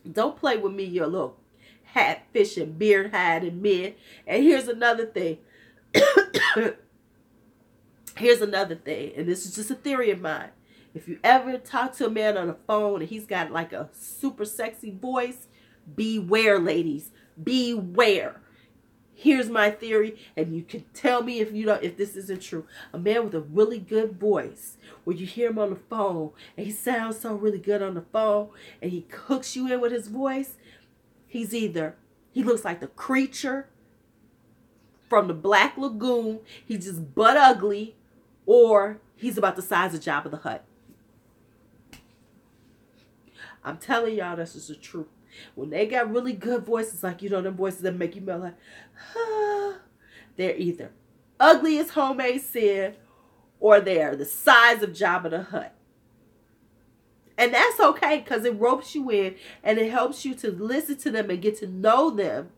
Don't play with me, your little hat fishing, beard hiding men. And here's another thing. Here's another thing, and this is just a theory of mine. If you ever talk to a man on the phone and he's got like a super sexy voice, beware, ladies. Beware. Here's my theory, and you can tell me if this isn't true. A man with a really good voice, where you hear him on the phone, and he sounds so really good on the phone, and he hooks you in with his voice, he looks like the creature from the Black Lagoon, he's just butt ugly, or he's about the size of Jabba the Hutt. I'm telling y'all, this is the truth. When they got really good voices, like, you know, them voices that make you melt like, they're either ugly as homemade sin, or they're the size of Jabba the Hutt. And that's okay, because it ropes you in, and it helps you to listen to them and get to know them.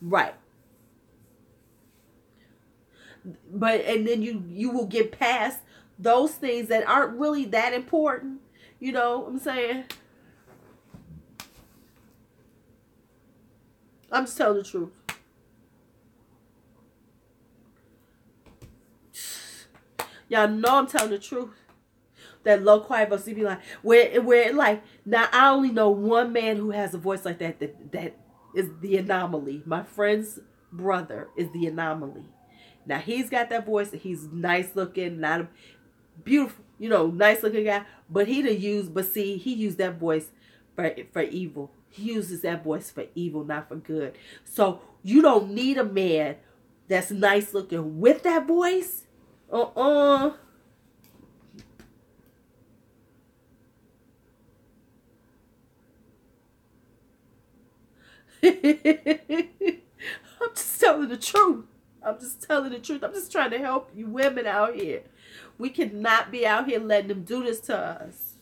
Right. And then you will get past those things that aren't really that important. You know what I'm saying? I'm just telling the truth. Y'all know I'm telling the truth. That low quiet voice, you be like, where like, now I only know one man who has a voice like that is the Anomaly. My friend's brother is the Anomaly. Now he's got that voice, and he's nice looking, not a beautiful, you know, nice looking guy, but he used that voice for evil. He uses that voice for evil, not for good. So you don't need a man that's nice looking with that voice. I'm just telling the truth. I'm just telling the truth. I'm just trying to help you women out here. We cannot be out here letting them do this to us,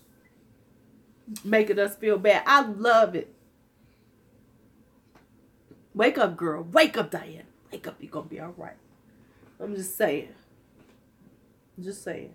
making us feel bad. I love it. Wake up, girl. Wake up, Diane. Wake up. You're going to be all right. I'm just saying. I'm just saying.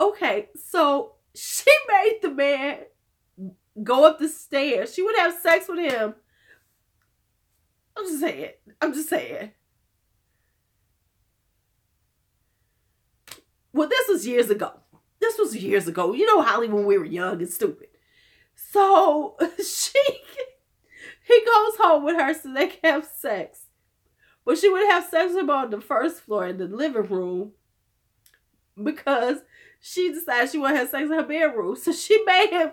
Okay, so she made the man go up the stairs. She would have sex with him. I'm just saying. I'm just saying. Well, this was years ago. This was years ago. You know, Holly, when we were young and stupid. So he goes home with her so they can have sex. But she would have sex with him on the first floor in the living room because she decided she wanted to have sex in her bedroom. So she made him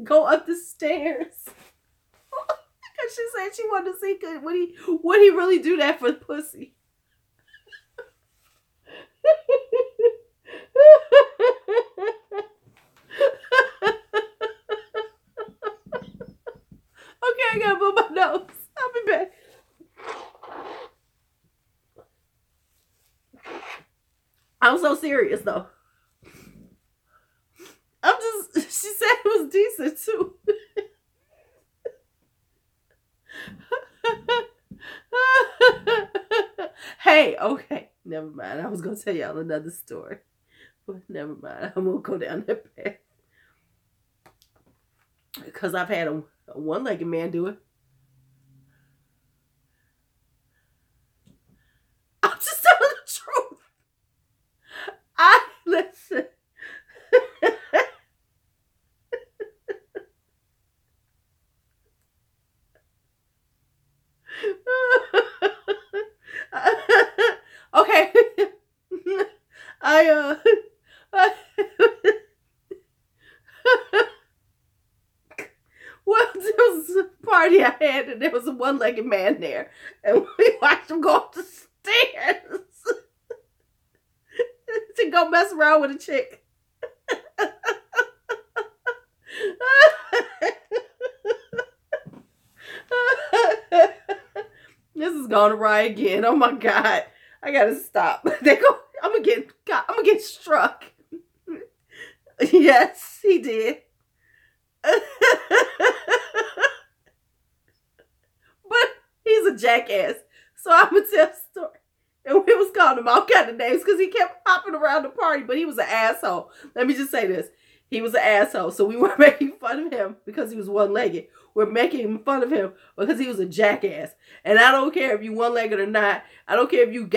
go up the stairs. Because she said she wanted to see would he really do that for pussy. Okay, I gotta move my nose. I'll be back. I'm so serious though. She said it was decent too. Hey, okay. Never mind. I was going to tell y'all another story. But never mind. I won't go down that path. Because I've had a one-legged man do it. I'm just telling the truth. Listen. Okay. Well, there was a party I had and there was a one-legged man there. And we watched him go up the stairs to go mess around with a chick. This is going awry again. Oh my God. I gotta stop. I'm gonna get struck. Yes, he did. But he's a jackass. So I'm gonna tell a story. And we was calling him all kind of names because he kept hopping around the party, but he was an asshole. Let me just say this. He was an asshole. So we weren't making fun of him because he was one-legged. We're making fun of him because he was a jackass. And I don't care if you one-legged or not. I don't care if you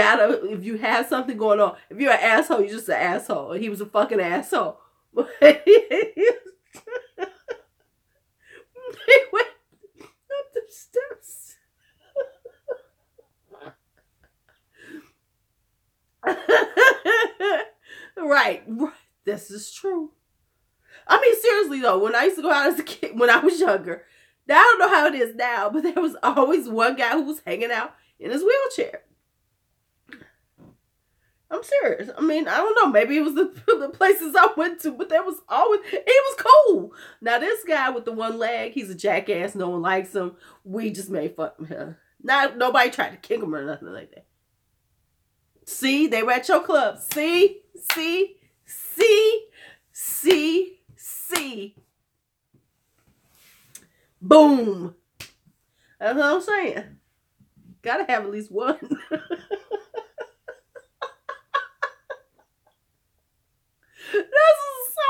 have something going on. If you're an asshole, you're just an asshole. And he was a fucking asshole. He went up the steps. Right. This is true. I mean, seriously though, when I used to go out as a kid, when I was younger, now I don't know how it is now, but there was always one guy who was hanging out in his wheelchair. I'm serious. I mean, I don't know. Maybe it was the places I went to, but there was always, he was cool. Now this guy with the one leg, he's a jackass. No one likes him. We just made fun of him. Nobody tried to kick him or nothing like that. See, they were at your club. See. Boom. That's what I'm saying. Gotta have at least one. This is so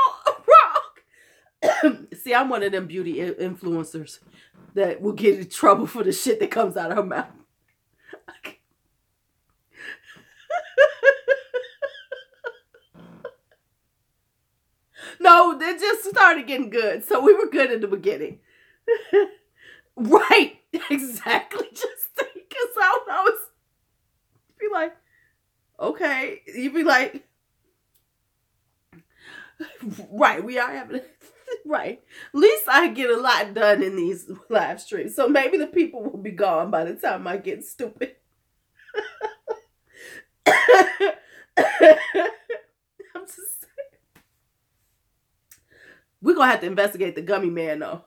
wrong. See, I'm one of them beauty influencers that will get in trouble for the shit that comes out of her mouth. No, they just started getting good. So we were good in the beginning. Right. Exactly. Just think. Because I was be like, okay. You'd be like, right. We are having, right. At least I get a lot done in these live streams. So maybe the people will be gone by the time I get stupid. I'm just saying. We're going to have to investigate the gummy man, though.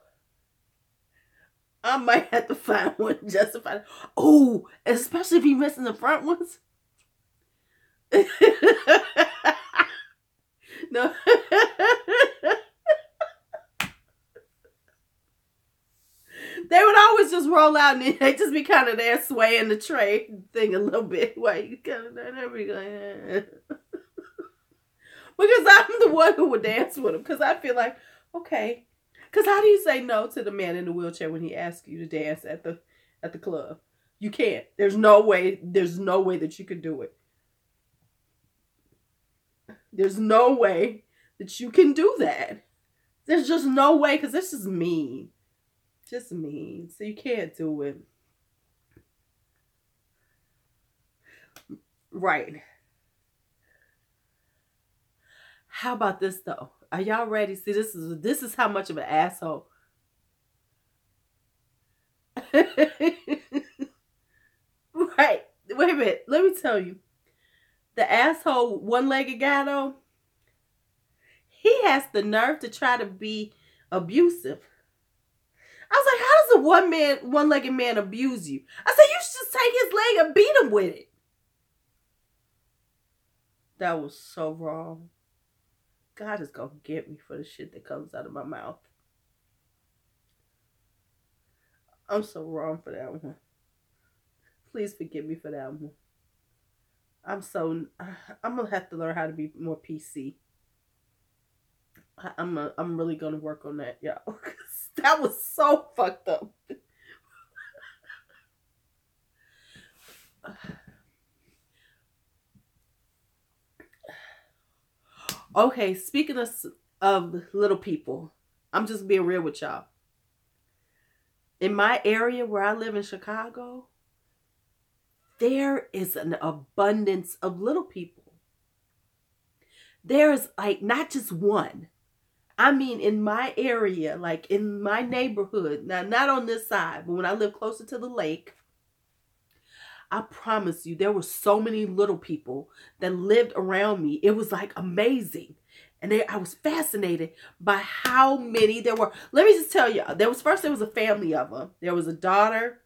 I might have to find one just to find. Oh, especially if he's missing the front ones. No. They would always just roll out and they just be kind of there swaying the tray thing a little bit. While you kind of there we go. Because I'm the one who would dance with him. Because I feel like, okay. Because how do you say no to the man in the wheelchair when he asks you to dance at the club? You can't. There's no way that you can do it. There's no way that you can do that. There's just no way, because this is mean. Just mean. So you can't do it. Right. How about this though? Are y'all ready? See, this is how much of an asshole. Right. Wait a minute. Let me tell you. The asshole one-legged guy though, he has the nerve to try to be abusive. I was like, how does a one-legged man abuse you? I said, you should just take his leg and beat him with it. That was so wrong. God is going to get me for the shit that comes out of my mouth. I'm so wrong for that one. Please forgive me for that one. I'm going to have to learn how to be more PC. I'm really going to work on that, y'all. That was so fucked up. Okay, speaking of little people, I'm just being real with y'all. In my area where I live in Chicago, there is an abundance of little people. There's like not just one. I mean, in my area, like in my neighborhood, now not on this side, but when I live closer to the lake, I promise you, there were so many little people that lived around me. It was like amazing. And I was fascinated by how many there were. Let me just tell you, there was a family of them. There was a daughter,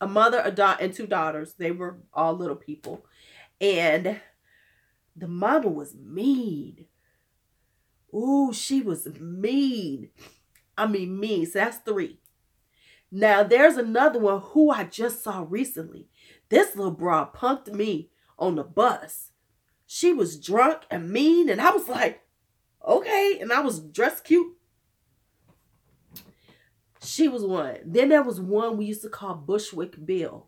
a mother, and two daughters. They were all little people. And the mama was mean. Ooh, she was mean. I mean, mean. So that's 3. Now, there's another one who I just saw recently. This little broad punked me on the bus. She was drunk and mean, and I was like, okay. And I was dressed cute. She was one. Then there was one we used to call Bushwick Bill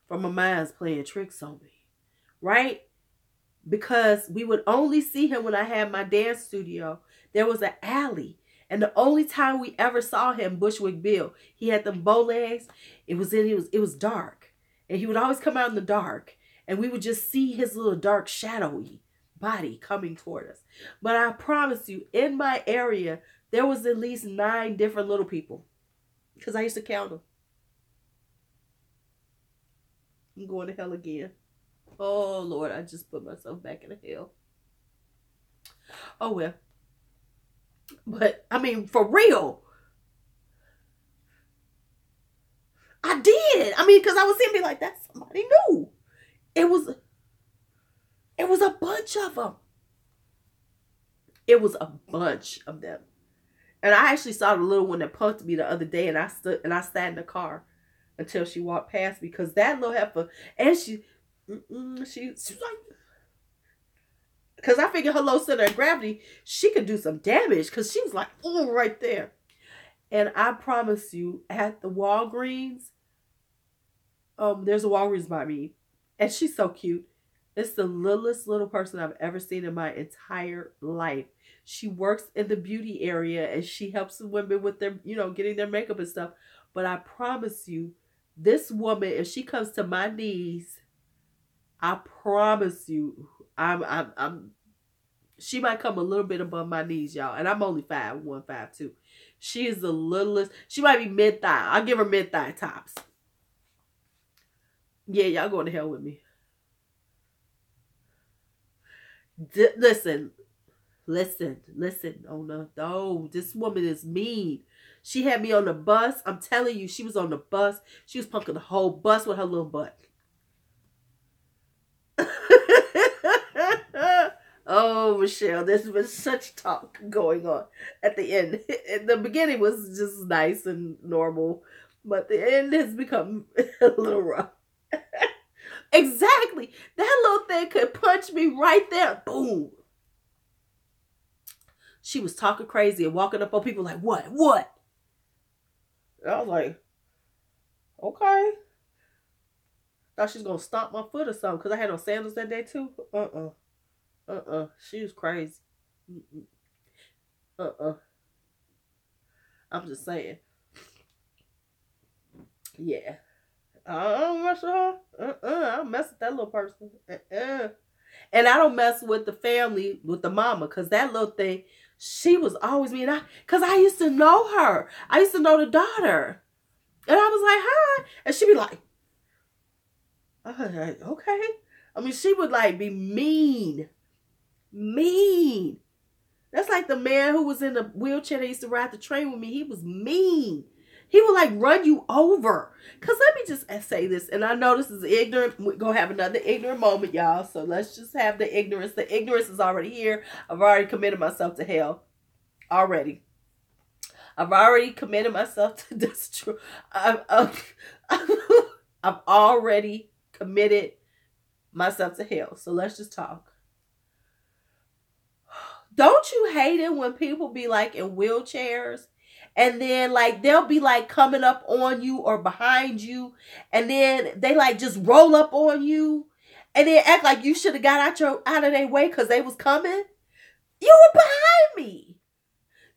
from my mind's playing tricks on me. Right? Because we would only see him when I had my dance studio. There was an alley. And the only time we ever saw him, Bushwick Bill, he had them bow legs. It was dark. And he would always come out in the dark. And we would just see his little dark shadowy body coming toward us. But I promise you, in my area, there was at least 9 different little people. Because I used to count them. I'm going to hell again. Oh, Lord, I just put myself back in the hell. Oh, well. But, I mean, for real. I did. I mean, because I was seeing me like, that's somebody new. It was a bunch of them. It was a bunch of them. And I actually saw the little one that punked me the other day, and I sat in the car until she walked past me, because that little heifer, and she was like, because I figured her low center of gravity, she could do some damage, because she was like, ooh, right there. And I promise you, at the Walgreens, there's a Walgreens by me, and she's so cute. It's the littlest little person I've ever seen in my entire life. She works in the beauty area, and she helps women with their, getting their makeup and stuff. But I promise you, this woman, if she comes to my knees, I promise you, she might come a little bit above my knees, y'all. And I'm only 5'1", 5'2". She is the littlest. She might be mid-thigh. I'll give her mid-thigh tops. Yeah, y'all going to hell with me. Listen. Oh, no, this woman is mean. She had me on the bus. I'm telling you, she was on the bus. She was punking the whole bus with her little butt. Oh, Michelle, there's been such talk going on at the end. The beginning was just nice and normal, but the end has become a little rough. Exactly. That little thing could punch me right there. Boom. She was talking crazy and walking up on people like, what? And I was like, okay. Thought she was going to stomp my foot or something because I had on sandals that day too. She was crazy. I'm just saying. Yeah. I don't mess with her. I don't mess with that little person. And I don't mess with the family, with the mama, because that little thing, she was always me. Because I used to know her. I used to know the daughter. And I was like, hi. And she'd be like, okay. I mean, she would like be mean. Mean. That's like the man who was in the wheelchair that used to ride the train with me. He was mean. He would like run you over. Because let me just say this. And I know this is ignorant. We're going to have another ignorant moment, y'all. So let's just have the ignorance. The ignorance is already here. I've already committed myself to hell. Already. I've already committed myself to destruction. I've already committed myself to hell. So let's just talk. Don't you hate it when people be like in wheelchairs and then like they'll be like coming up on you or behind you and then they like just roll up on you and then act like you should have got out of their way because they was coming? You were behind me.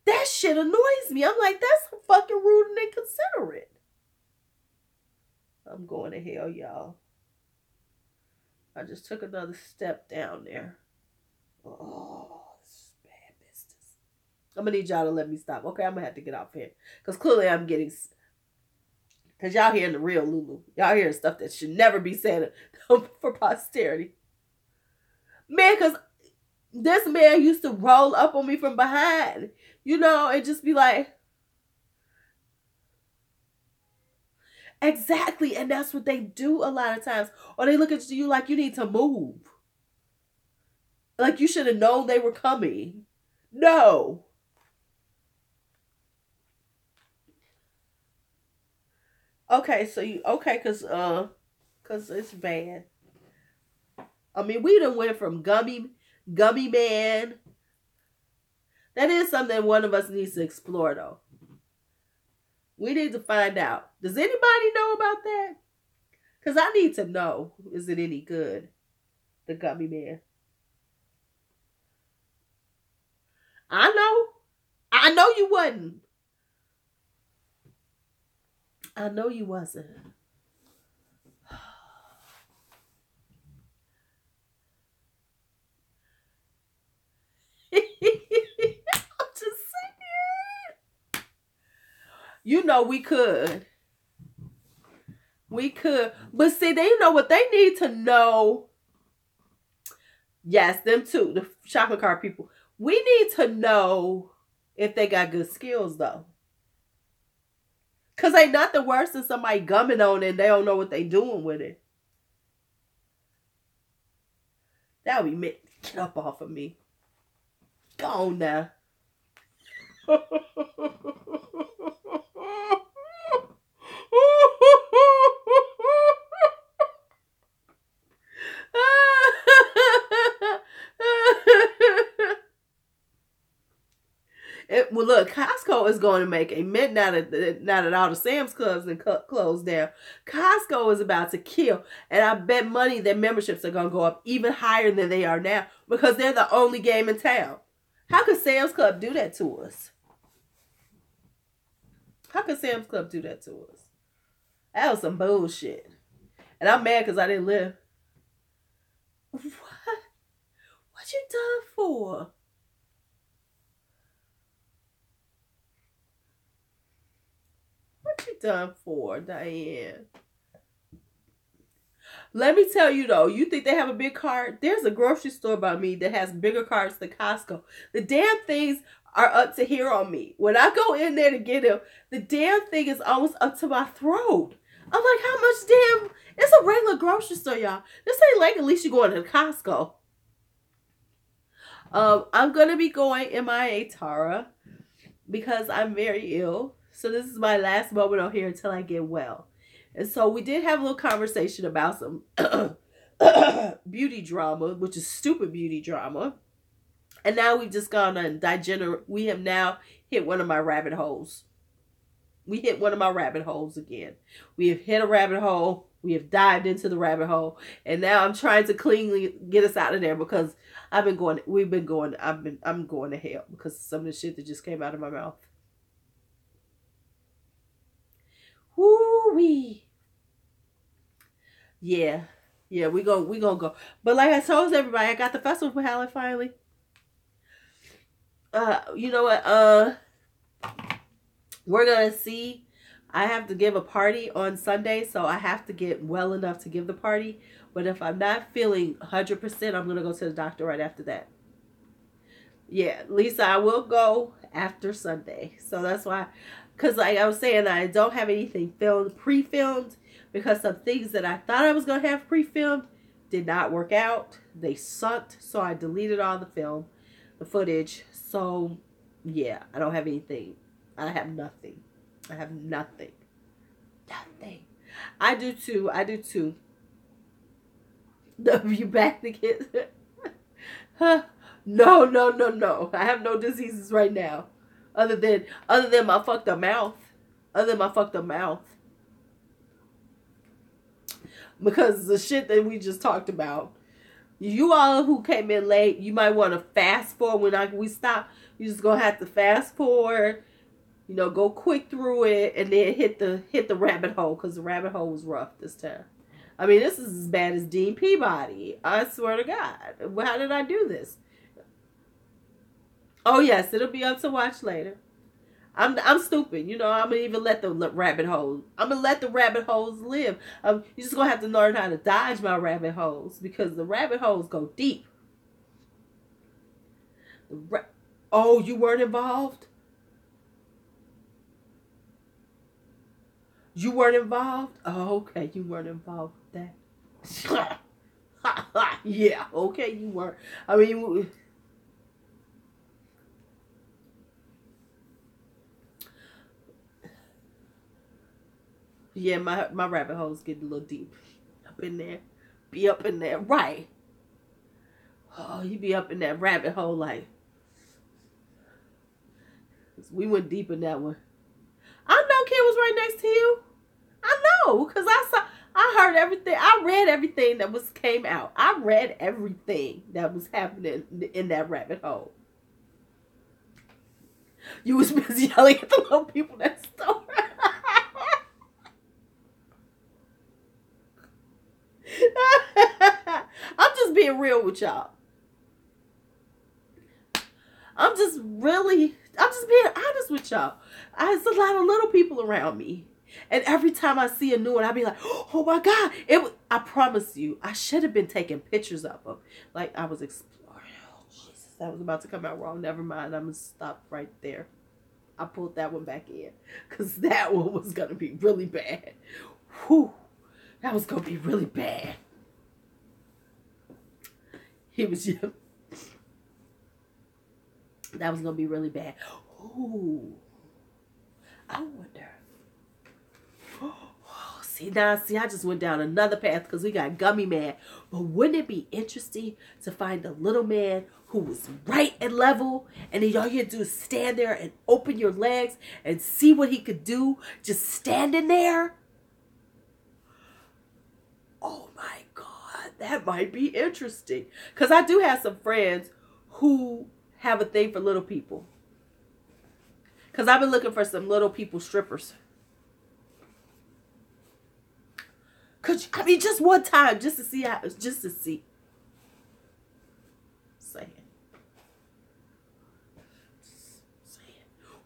That shit annoys me. I'm like, that's fucking rude and inconsiderate. I'm going to hell, y'all. I just took another step down there. Oh. I'm going to need y'all to let me stop. Okay, I'm going to have to get off here. Because clearly I'm getting... Because y'all hearing the real Lulu. Y'all hearing stuff that should never be said for posterity. Man, because this man used to roll up on me from behind. You know, and just be like... Exactly. And that's what they do a lot of times. Or they look at you like you need to move. Like you should have known they were coming. No. Okay, so cause it's bad. I mean, we done went from gummy man. That is something one of us needs to explore, though. We need to find out. Does anybody know about that? Cause I need to know. Is it any good? The gummy man. I know you wasn't. I know you wasn't. I'm just saying. You know we could. We could. But see, they know what they need to know. Yes, them too. The shopping cart people. We need to know if they got good skills, though. Because ain't nothing worse than somebody gumming on it and they don't know what they doing with it. That would be me. Get up off of me. Go on now. Well, look, Costco is going to make a mint now that all the Sam's Clubs and closed down. Costco is about to kill. And I bet money their memberships are going to go up even higher than they are now because they're the only game in town. How could Sam's Club do that to us? How could Sam's Club do that to us? That was some bullshit. And I'm mad because I didn't live. What? What you done for? What you done for, Diane? Let me tell you though, you think they have a big cart? There's a grocery store by me that has bigger carts than Costco. The damn things are up to here on me. When I go in there to get them, the damn thing is almost up to my throat. I'm like, how much damn? It's a regular grocery store, y'all. This ain't like at least you're going to Costco. I'm going to be going MIA Tara because I'm very ill. So this is my last moment on here until I get well. And so we did have a little conversation about some beauty drama, which is stupid beauty drama. And now we've just gone on we have now hit one of my rabbit holes. We hit one of my rabbit holes again. We have hit a rabbit hole. We have dived into the rabbit hole. And now I'm trying to cleanly get us out of there because I'm going to hell because of some of the shit that just came out of my mouth. Woo-wee. Yeah. Yeah, we gonna go. But like I told everybody, I got the festival palette finally. You know what? We're gonna see. I have to give a party on Sunday, so I have to get well enough to give the party. But if I'm not feeling 100%, I'm gonna go to the doctor right after that. Yeah, Lisa, I will go after Sunday. So that's why, because like I was saying, I don't have anything pre-filmed because some things that I thought I was gonna have pre-filmed did not work out. They sucked, so I deleted all the footage. So yeah, I don't have anything. I have nothing. I have nothing. Nothing. I do too. You back to get huh? No. I have no diseases right now. Other than my fucked up mouth. Because the shit that we just talked about. You all who came in late, you might want to fast forward when we stop. You just gonna have to fast forward. You know, go quick through it and then hit the rabbit hole because the rabbit hole was rough this time. I mean, this is as bad as Dean Peabody. I swear to God. How did I do this? Oh yes, it'll be up to watch later. I'm stupid. You know, I'm gonna even let the rabbit holes. I'm gonna let the rabbit holes live. You're just gonna have to learn how to dodge my rabbit holes because the rabbit holes go deep. Oh, you weren't involved? You weren't involved? Oh, okay. You weren't involved with that. Yeah, okay, you weren't. I mean, yeah, my rabbit holes get a little deep. Up in there. Be up in there. Right. Oh, you be up in that rabbit hole like. We went deep in that one. I know Kim was right next to you. I know, because I heard everything. I read everything that came out. I read everything that was happening in that rabbit hole. You was busy yelling at the little people next door. I'm just being real with y'all. I'm just being honest with y'all. There's a lot of little people around me. And every time I see a new one, I be like, oh my God. I promise you, I should have been taking pictures of them. Like I was exploring. Oh, Jesus, that was about to come out wrong. Never mind. I'm going to stop right there. I pulled that one back in. Because that one was going to be really bad. Whew. That was going to be really bad. That was going to be really bad. Ooh. I wonder. Oh, see, I just went down another path because we got Gummy Man. But wouldn't it be interesting to find a little man who was right at level and then all you had to do is stand there and open your legs and see what he could do just standing there? Oh my God, that might be interesting. Because I do have some friends who have a thing for little people. Because I've been looking for some little people strippers. Just one time, just to see. Saying.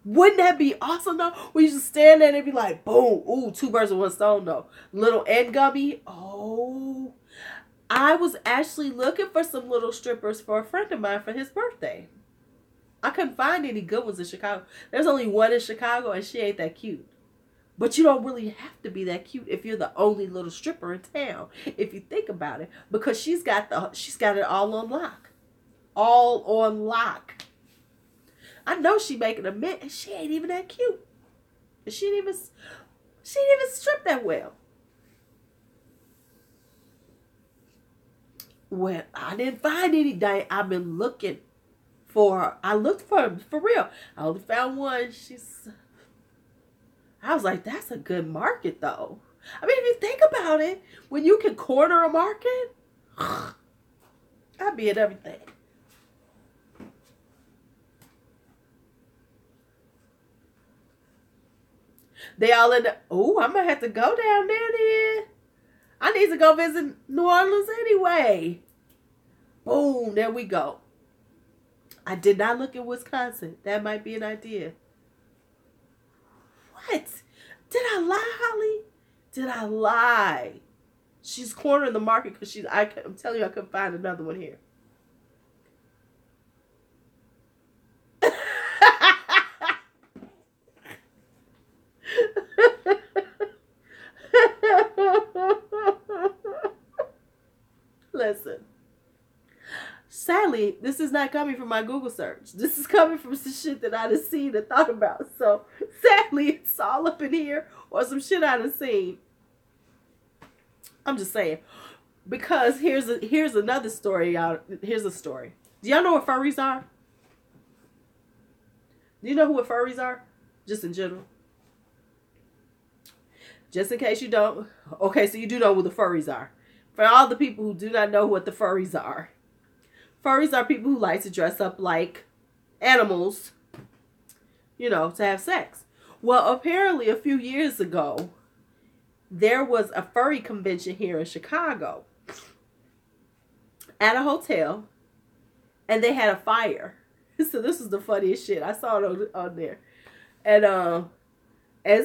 Wouldn't that be awesome though? We just stand there and be like, boom, ooh, two birds with one stone though. Little and Gummy. Oh, I was actually looking for some little strippers for a friend of mine for his birthday. I couldn't find any good ones in Chicago. There's only one in Chicago and she ain't that cute. But you don't really have to be that cute if you're the only little stripper in town. If you think about it. Because she's got it all on lock. All on lock. I know she making a mint and she ain't even that cute. And she didn't even strip that well. Well, I didn't find any. I've been looking I looked for real. I only found one. I was like, that's a good market though. I mean, if you think about it, when you can corner a market, I'd be at everything. They all in the, oh, I'm going to have to go down there then. I need to go visit New Orleans anyway. Boom, there we go. I did not look at Wisconsin. That might be an idea. What? Did I lie, Holly? Did I lie? She's cornering the market because I'm telling you, I couldn't find another one here. Listen. Sadly, this is not coming from my Google search. This is coming from some shit that I'd have seen and thought about. So, sadly, it's all up in here or some shit I'd have seen. I'm just saying. Because here's another story, y'all. Here's a story. Do y'all know what furries are? Do you know who what furries are? Just in general. Just in case you don't. Okay, so you do know who the furries are. For all the people who do not know what the furries are. Furries are people who like to dress up like animals, you know, to have sex. Well, apparently a few years ago, there was a furry convention here in Chicago at a hotel, and they had a fire. So this is the funniest shit. I saw it on there. And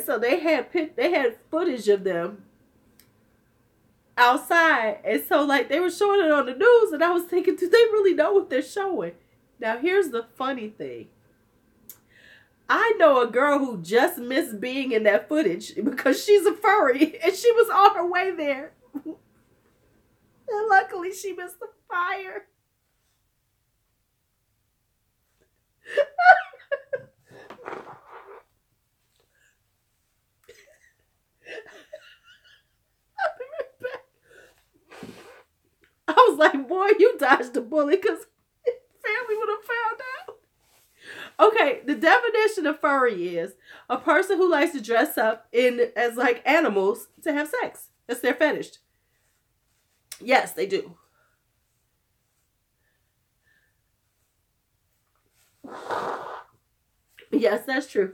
so they had footage of them outside, and so like they were showing it on the news, and I was thinking, do they really know what they're showing? Now here's the funny thing. I know a girl who just missed being in that footage because she's a furry and she was on her way there. And luckily she missed the fire. I was like, boy, you dodged a bullet because family would have found out. Okay, the definition of furry is a person who likes to dress up as like animals to have sex. That's their fetish. Yes, they do. Yes, that's true.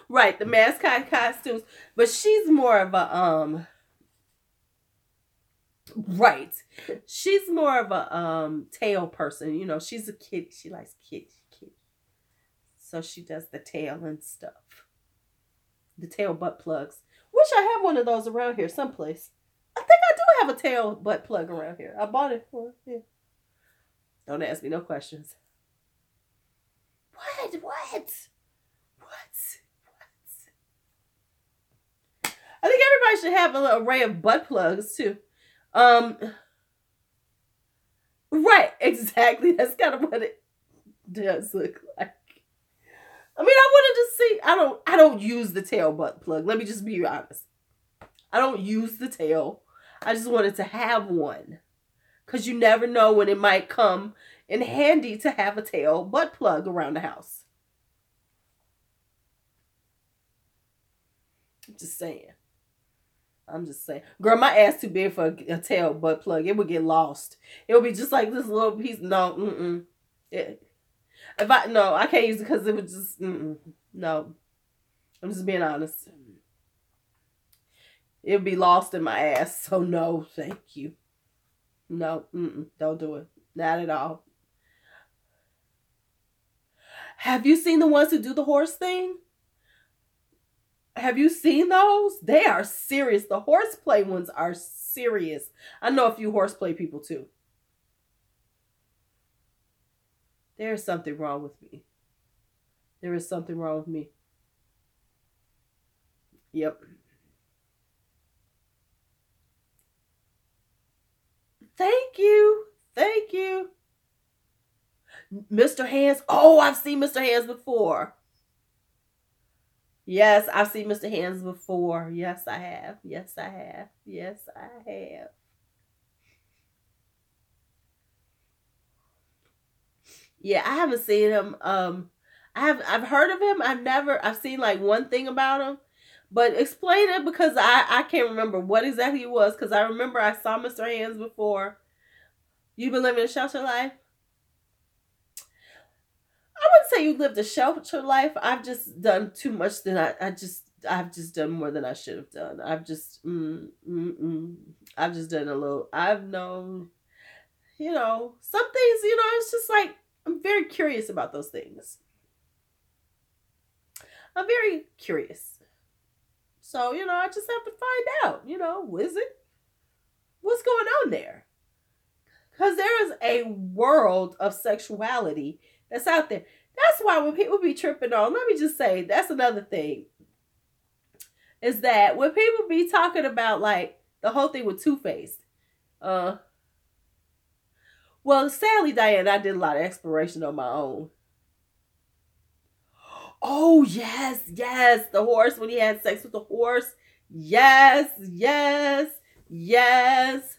Right, the mascot costumes. But she's more of a right. She's more of a tail person. You know, she's a kid. She likes kids. So she does the tail and stuff. The tail butt plugs. Wish I had one of those around here someplace. I think I do have a tail butt plug around here. I bought it for you. Don't ask me no questions. What? I think everybody should have an array of butt plugs too. Right, exactly. That's kind of what it does look like. I mean, I wanted to see. I don't use the tail butt plug. Let me just be honest. I don't use the tail. I just wanted to have one. Because you never know when it might come in handy to have a tail butt plug around the house. I'm just saying. Girl, my ass too big for a tail butt plug. It would get lost. It would be just like this little piece. No, I can't use it because it would just, no. I'm just being honest. It would be lost in my ass. So no, thank you. No, don't do it. Not at all. Have you seen the ones who do the horse thing? Have you seen those? They are serious. The horseplay ones are serious. I know a few horseplay people too. There's something wrong with me. There is something wrong with me. Yep. Thank you. Mr. Hands. Oh, I've seen Mr. Hands before. Yes, I've seen Mr. Hands before. Yes, I have. Yeah, I haven't seen him. I've heard of him. I've seen like one thing about him. But explain it, because I can't remember what exactly it was, because I remember I saw Mr. Hands before. You've been living a shelter life? I wouldn't say you lived a shelter life. I've just done too much than I've just done more than I should have done. I've just done a little. I've known, some things, it's just like, I'm very curious about those things. I'm very curious. So, I just have to find out, is it? What's going on there? Because there is a world of sexuality that's out there. That's why when people be tripping on, let me just say, that's another thing. Is that when people be talking about like the whole thing with Two-Faced, well, sadly, Diane, I did a lot of exploration on my own. Oh, yes, yes. The horse, when he had sex with the horse. Yes, yes, yes.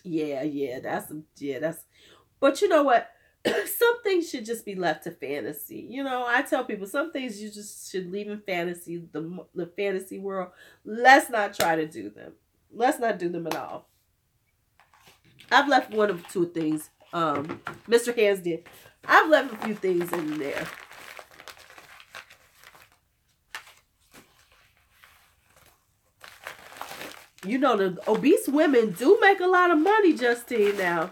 Yeah, that's. But you know what? Some things should just be left to fantasy. I tell people some things you just should leave in fantasy, the fantasy world. Let's not try to do them. Let's not do them at all. I've left one of two things. Mr. Hands did. I've left a few things in there. The obese women do make a lot of money, Justine, now.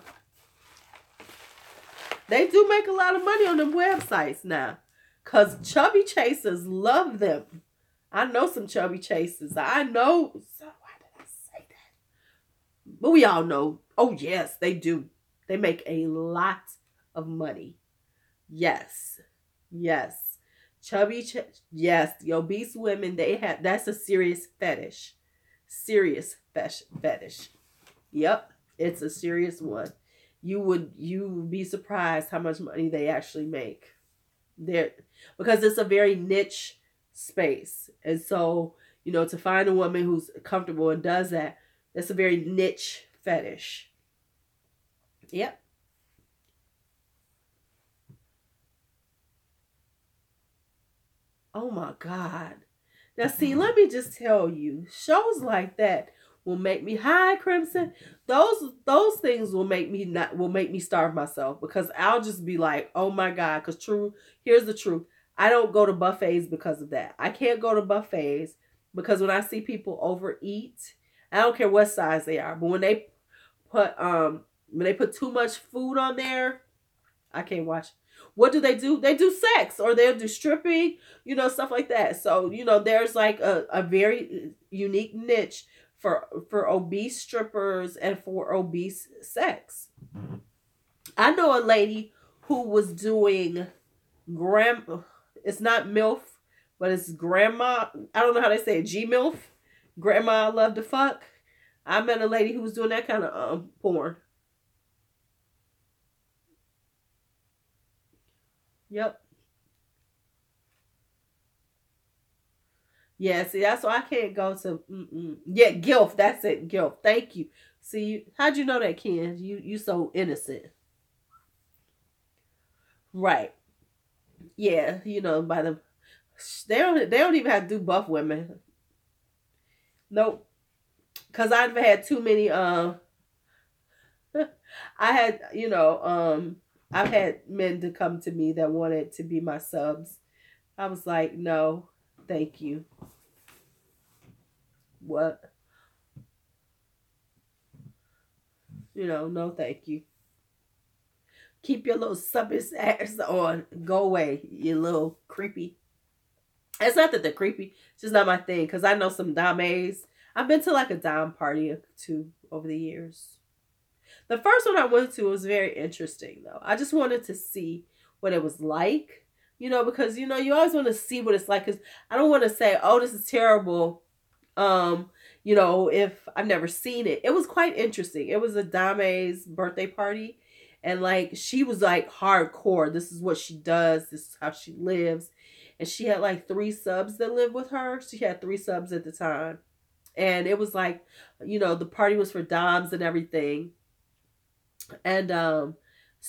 They do make a lot of money on them websites now. Because chubby chasers love them. I know some chubby chasers. I know. So why did I say that? But we all know. Oh, yes, they do. They make a lot of money. Yes. Yes. Yes, the obese women, that's a serious fetish. Serious fetish. Yep, it's a serious one. You would be surprised how much money they actually make there, because it's a very niche space. And so, to find a woman who's comfortable and does that, that's a very niche fetish. Yep. Oh my God. Now see, let me just tell you, shows like that will make me high, Crimson. Those things will make me starve myself, because I'll just be like, oh my God, because here's the truth. I don't go to buffets because of that. I can't go to buffets because when I see people overeat, I don't care what size they are, but when they put too much food on there, I can't watch. What do? They do sex, or they'll do stripping, stuff like that. So, there's like a very unique niche for obese strippers and for obese sex. I know a lady who was doing it's not MILF, but it's grandma. I don't know how they say it, G-MILF. Grandma love to fuck. I met a lady who was doing that kind of porn. Yep. Yeah, see, that's why I can't go to. Yeah, Gilf. That's it, Gilf. Thank you. See, how'd you know that, Ken? You so innocent. Right. Yeah, by them. They don't even have to do buff women. Nope. Cause I've had too many. I had I've had men to come to me that wanted to be my subs. I was like, no, thank you. What? No, thank you. Keep your little subbish ass on. Go away, you little creepy. It's not that they're creepy. It's just not my thing. Because I know some dames. I've been to like a dime party or two over the years. The first one I went to was very interesting, though. I just wanted to see what it was like. Because, you always want to see what it's like. Because I don't want to say, oh, this is terrible. If I've never seen it. It was quite interesting. It was a dame's birthday party. And like, she was like hardcore. This is what she does. This is how she lives. And she had like 3 subs that lived with her. She had 3 subs at the time. And it was like, the party was for doms and everything. And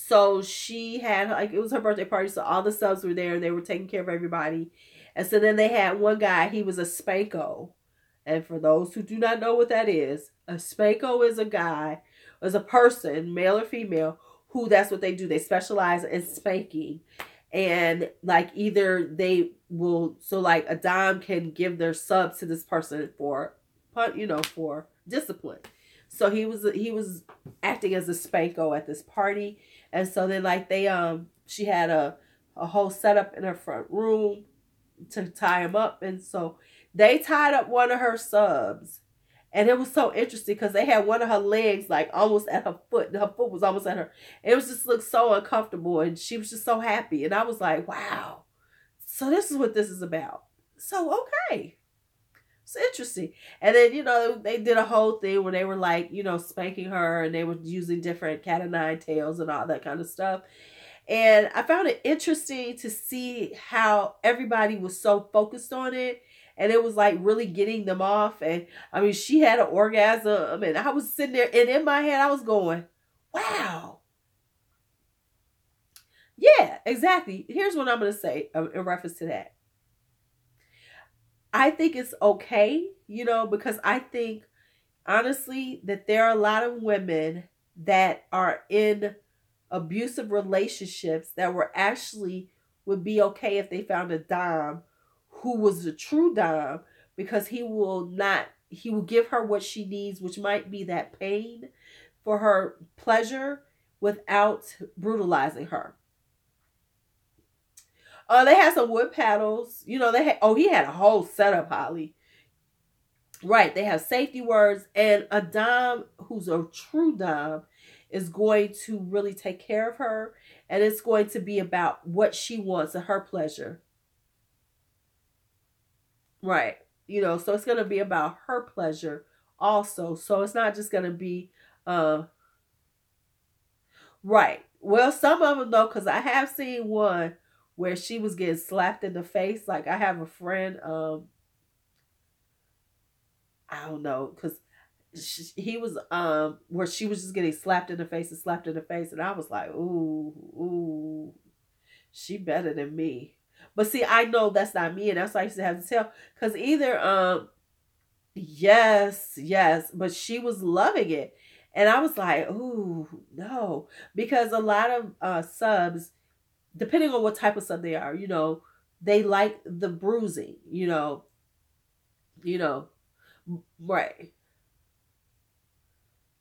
So she had, like, it was her birthday party, so all the subs were there. They were taking care of everybody. And so then they had one guy, he was a Spanko. And for those who do not know what that is, a Spanko is a guy, is a person, male or female, who that's what they do. They specialize in spanking. And like either they will, so like a dom can give their subs to this person for, for discipline. So he was acting as a Spanko at this party. And so then like she had a whole setup in her front room to tie him up. And so they tied up one of her subs. And it was so interesting because they had one of her legs like almost at her foot. Her foot was almost at her. It was just looked so uncomfortable. And she was just so happy. And I was like, wow. So this is what this is about. So, okay. It's interesting. And then, they did a whole thing where they were like, spanking her. And they were using different cat o' nine tails and all that kind of stuff. And I found it interesting to see how everybody was so focused on it. And it was like really getting them off. And I mean, she had an orgasm. And I was sitting there. And in my head, I was going, wow. Yeah, exactly. Here's what I'm going to say in reference to that. I think it's okay, because I think, honestly, that there are a lot of women that are in abusive relationships that would be okay if they found a dom who was a true dom, because he will give her what she needs, which might be that pain for her pleasure without brutalizing her. They had some wood paddles. He had a whole setup, Holly. Right. They have safety words, and a dom who's a true dom is going to really take care of her, and it's going to be about what she wants and her pleasure. Right. So it's going to be about her pleasure also. So it's not just going to be, right. Well, some of them though, because I have seen one where she was getting slapped in the face. Like I have a friend, I don't know, because he was where she was just getting slapped in the face, and I was like, ooh, she better than me. But see, I know that's not me, and that's why I used to have to tell, because either yes, but she was loving it, and I was like, ooh, no, because a lot of subs, depending on what type of sub they are, they like the bruising, right.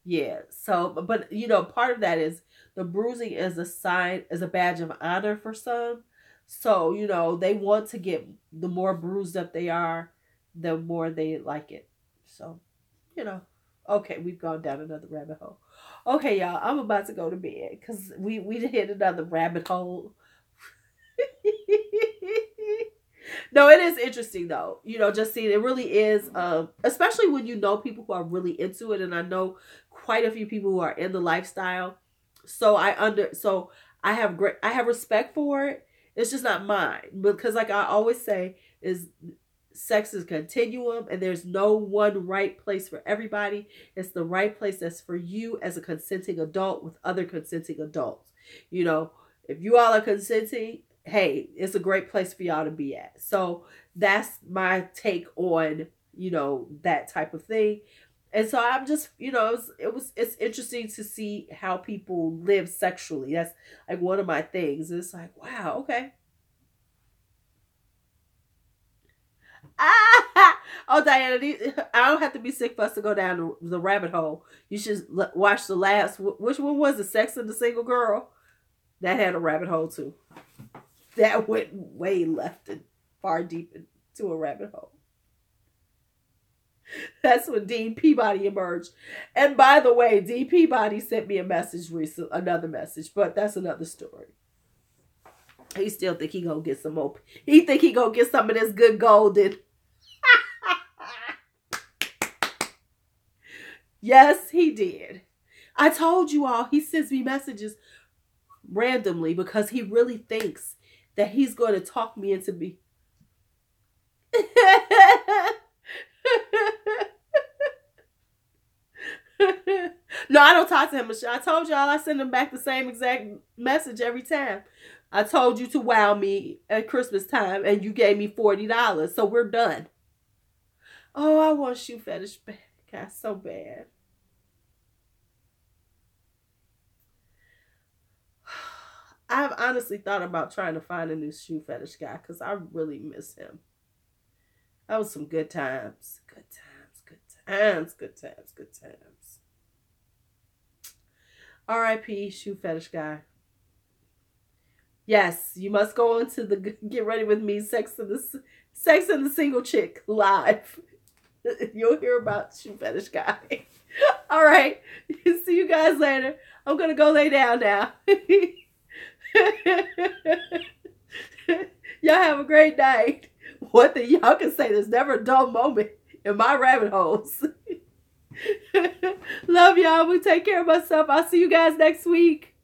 Yeah. So, but part of that is the bruising is a badge of honor for some. So, they want to get, the more bruised up they are, the more they like it. So, okay, we've gone down another rabbit hole. Okay, y'all, I'm about to go to bed because we hit another rabbit hole. No, it is interesting though. Just seeing it really is, especially when people who are really into it, and I know quite a few people who are in the lifestyle. So I have respect for it. It's just not mine, because like I always say, is sex is a continuum, and there's no one right place for everybody. It's the right place that's for you as a consenting adult with other consenting adults. If you all are consenting, hey, it's a great place for y'all to be at. So that's my take on, that type of thing. And so I'm just, it's interesting to see how people live sexually. That's like one of my things. It's like, wow, okay. Oh, Diana, I don't have to be sick for us to go down the rabbit hole. You should watch the last, which one was it? Sex and the Single Girl? That had a rabbit hole too. That went way left and far deep into a rabbit hole. That's when Dean Peabody emerged. And by the way, Dean Peabody sent me a message recently, another message, but that's another story. He still think he gonna get some more. He think he gonna get some of this good golden. Yes, he did. I told you all, he sends me messages randomly because he really thinks that he's going to talk me into me. No, I don't talk to him. I told y'all I send him back the same exact message every time. I told you to wow me at Christmas time, and you gave me $40, so we're done. Oh, I want shoe fetish guy so bad. I've honestly thought about trying to find a new shoe fetish guy because I really miss him. That was some good times. Good times, good times, good times, good times. R.I.P. shoe fetish guy. Yes, you must go into the Get Ready With Me Sex and the Single Chick live. You'll hear about shoe fetish guy. All right. See you guys later. I'm going to go lay down now. Y'all have a great night. One thing y'all can say, there's never a dull moment in my rabbit holes. Love y'all. We take care of myself. I'll see you guys next week.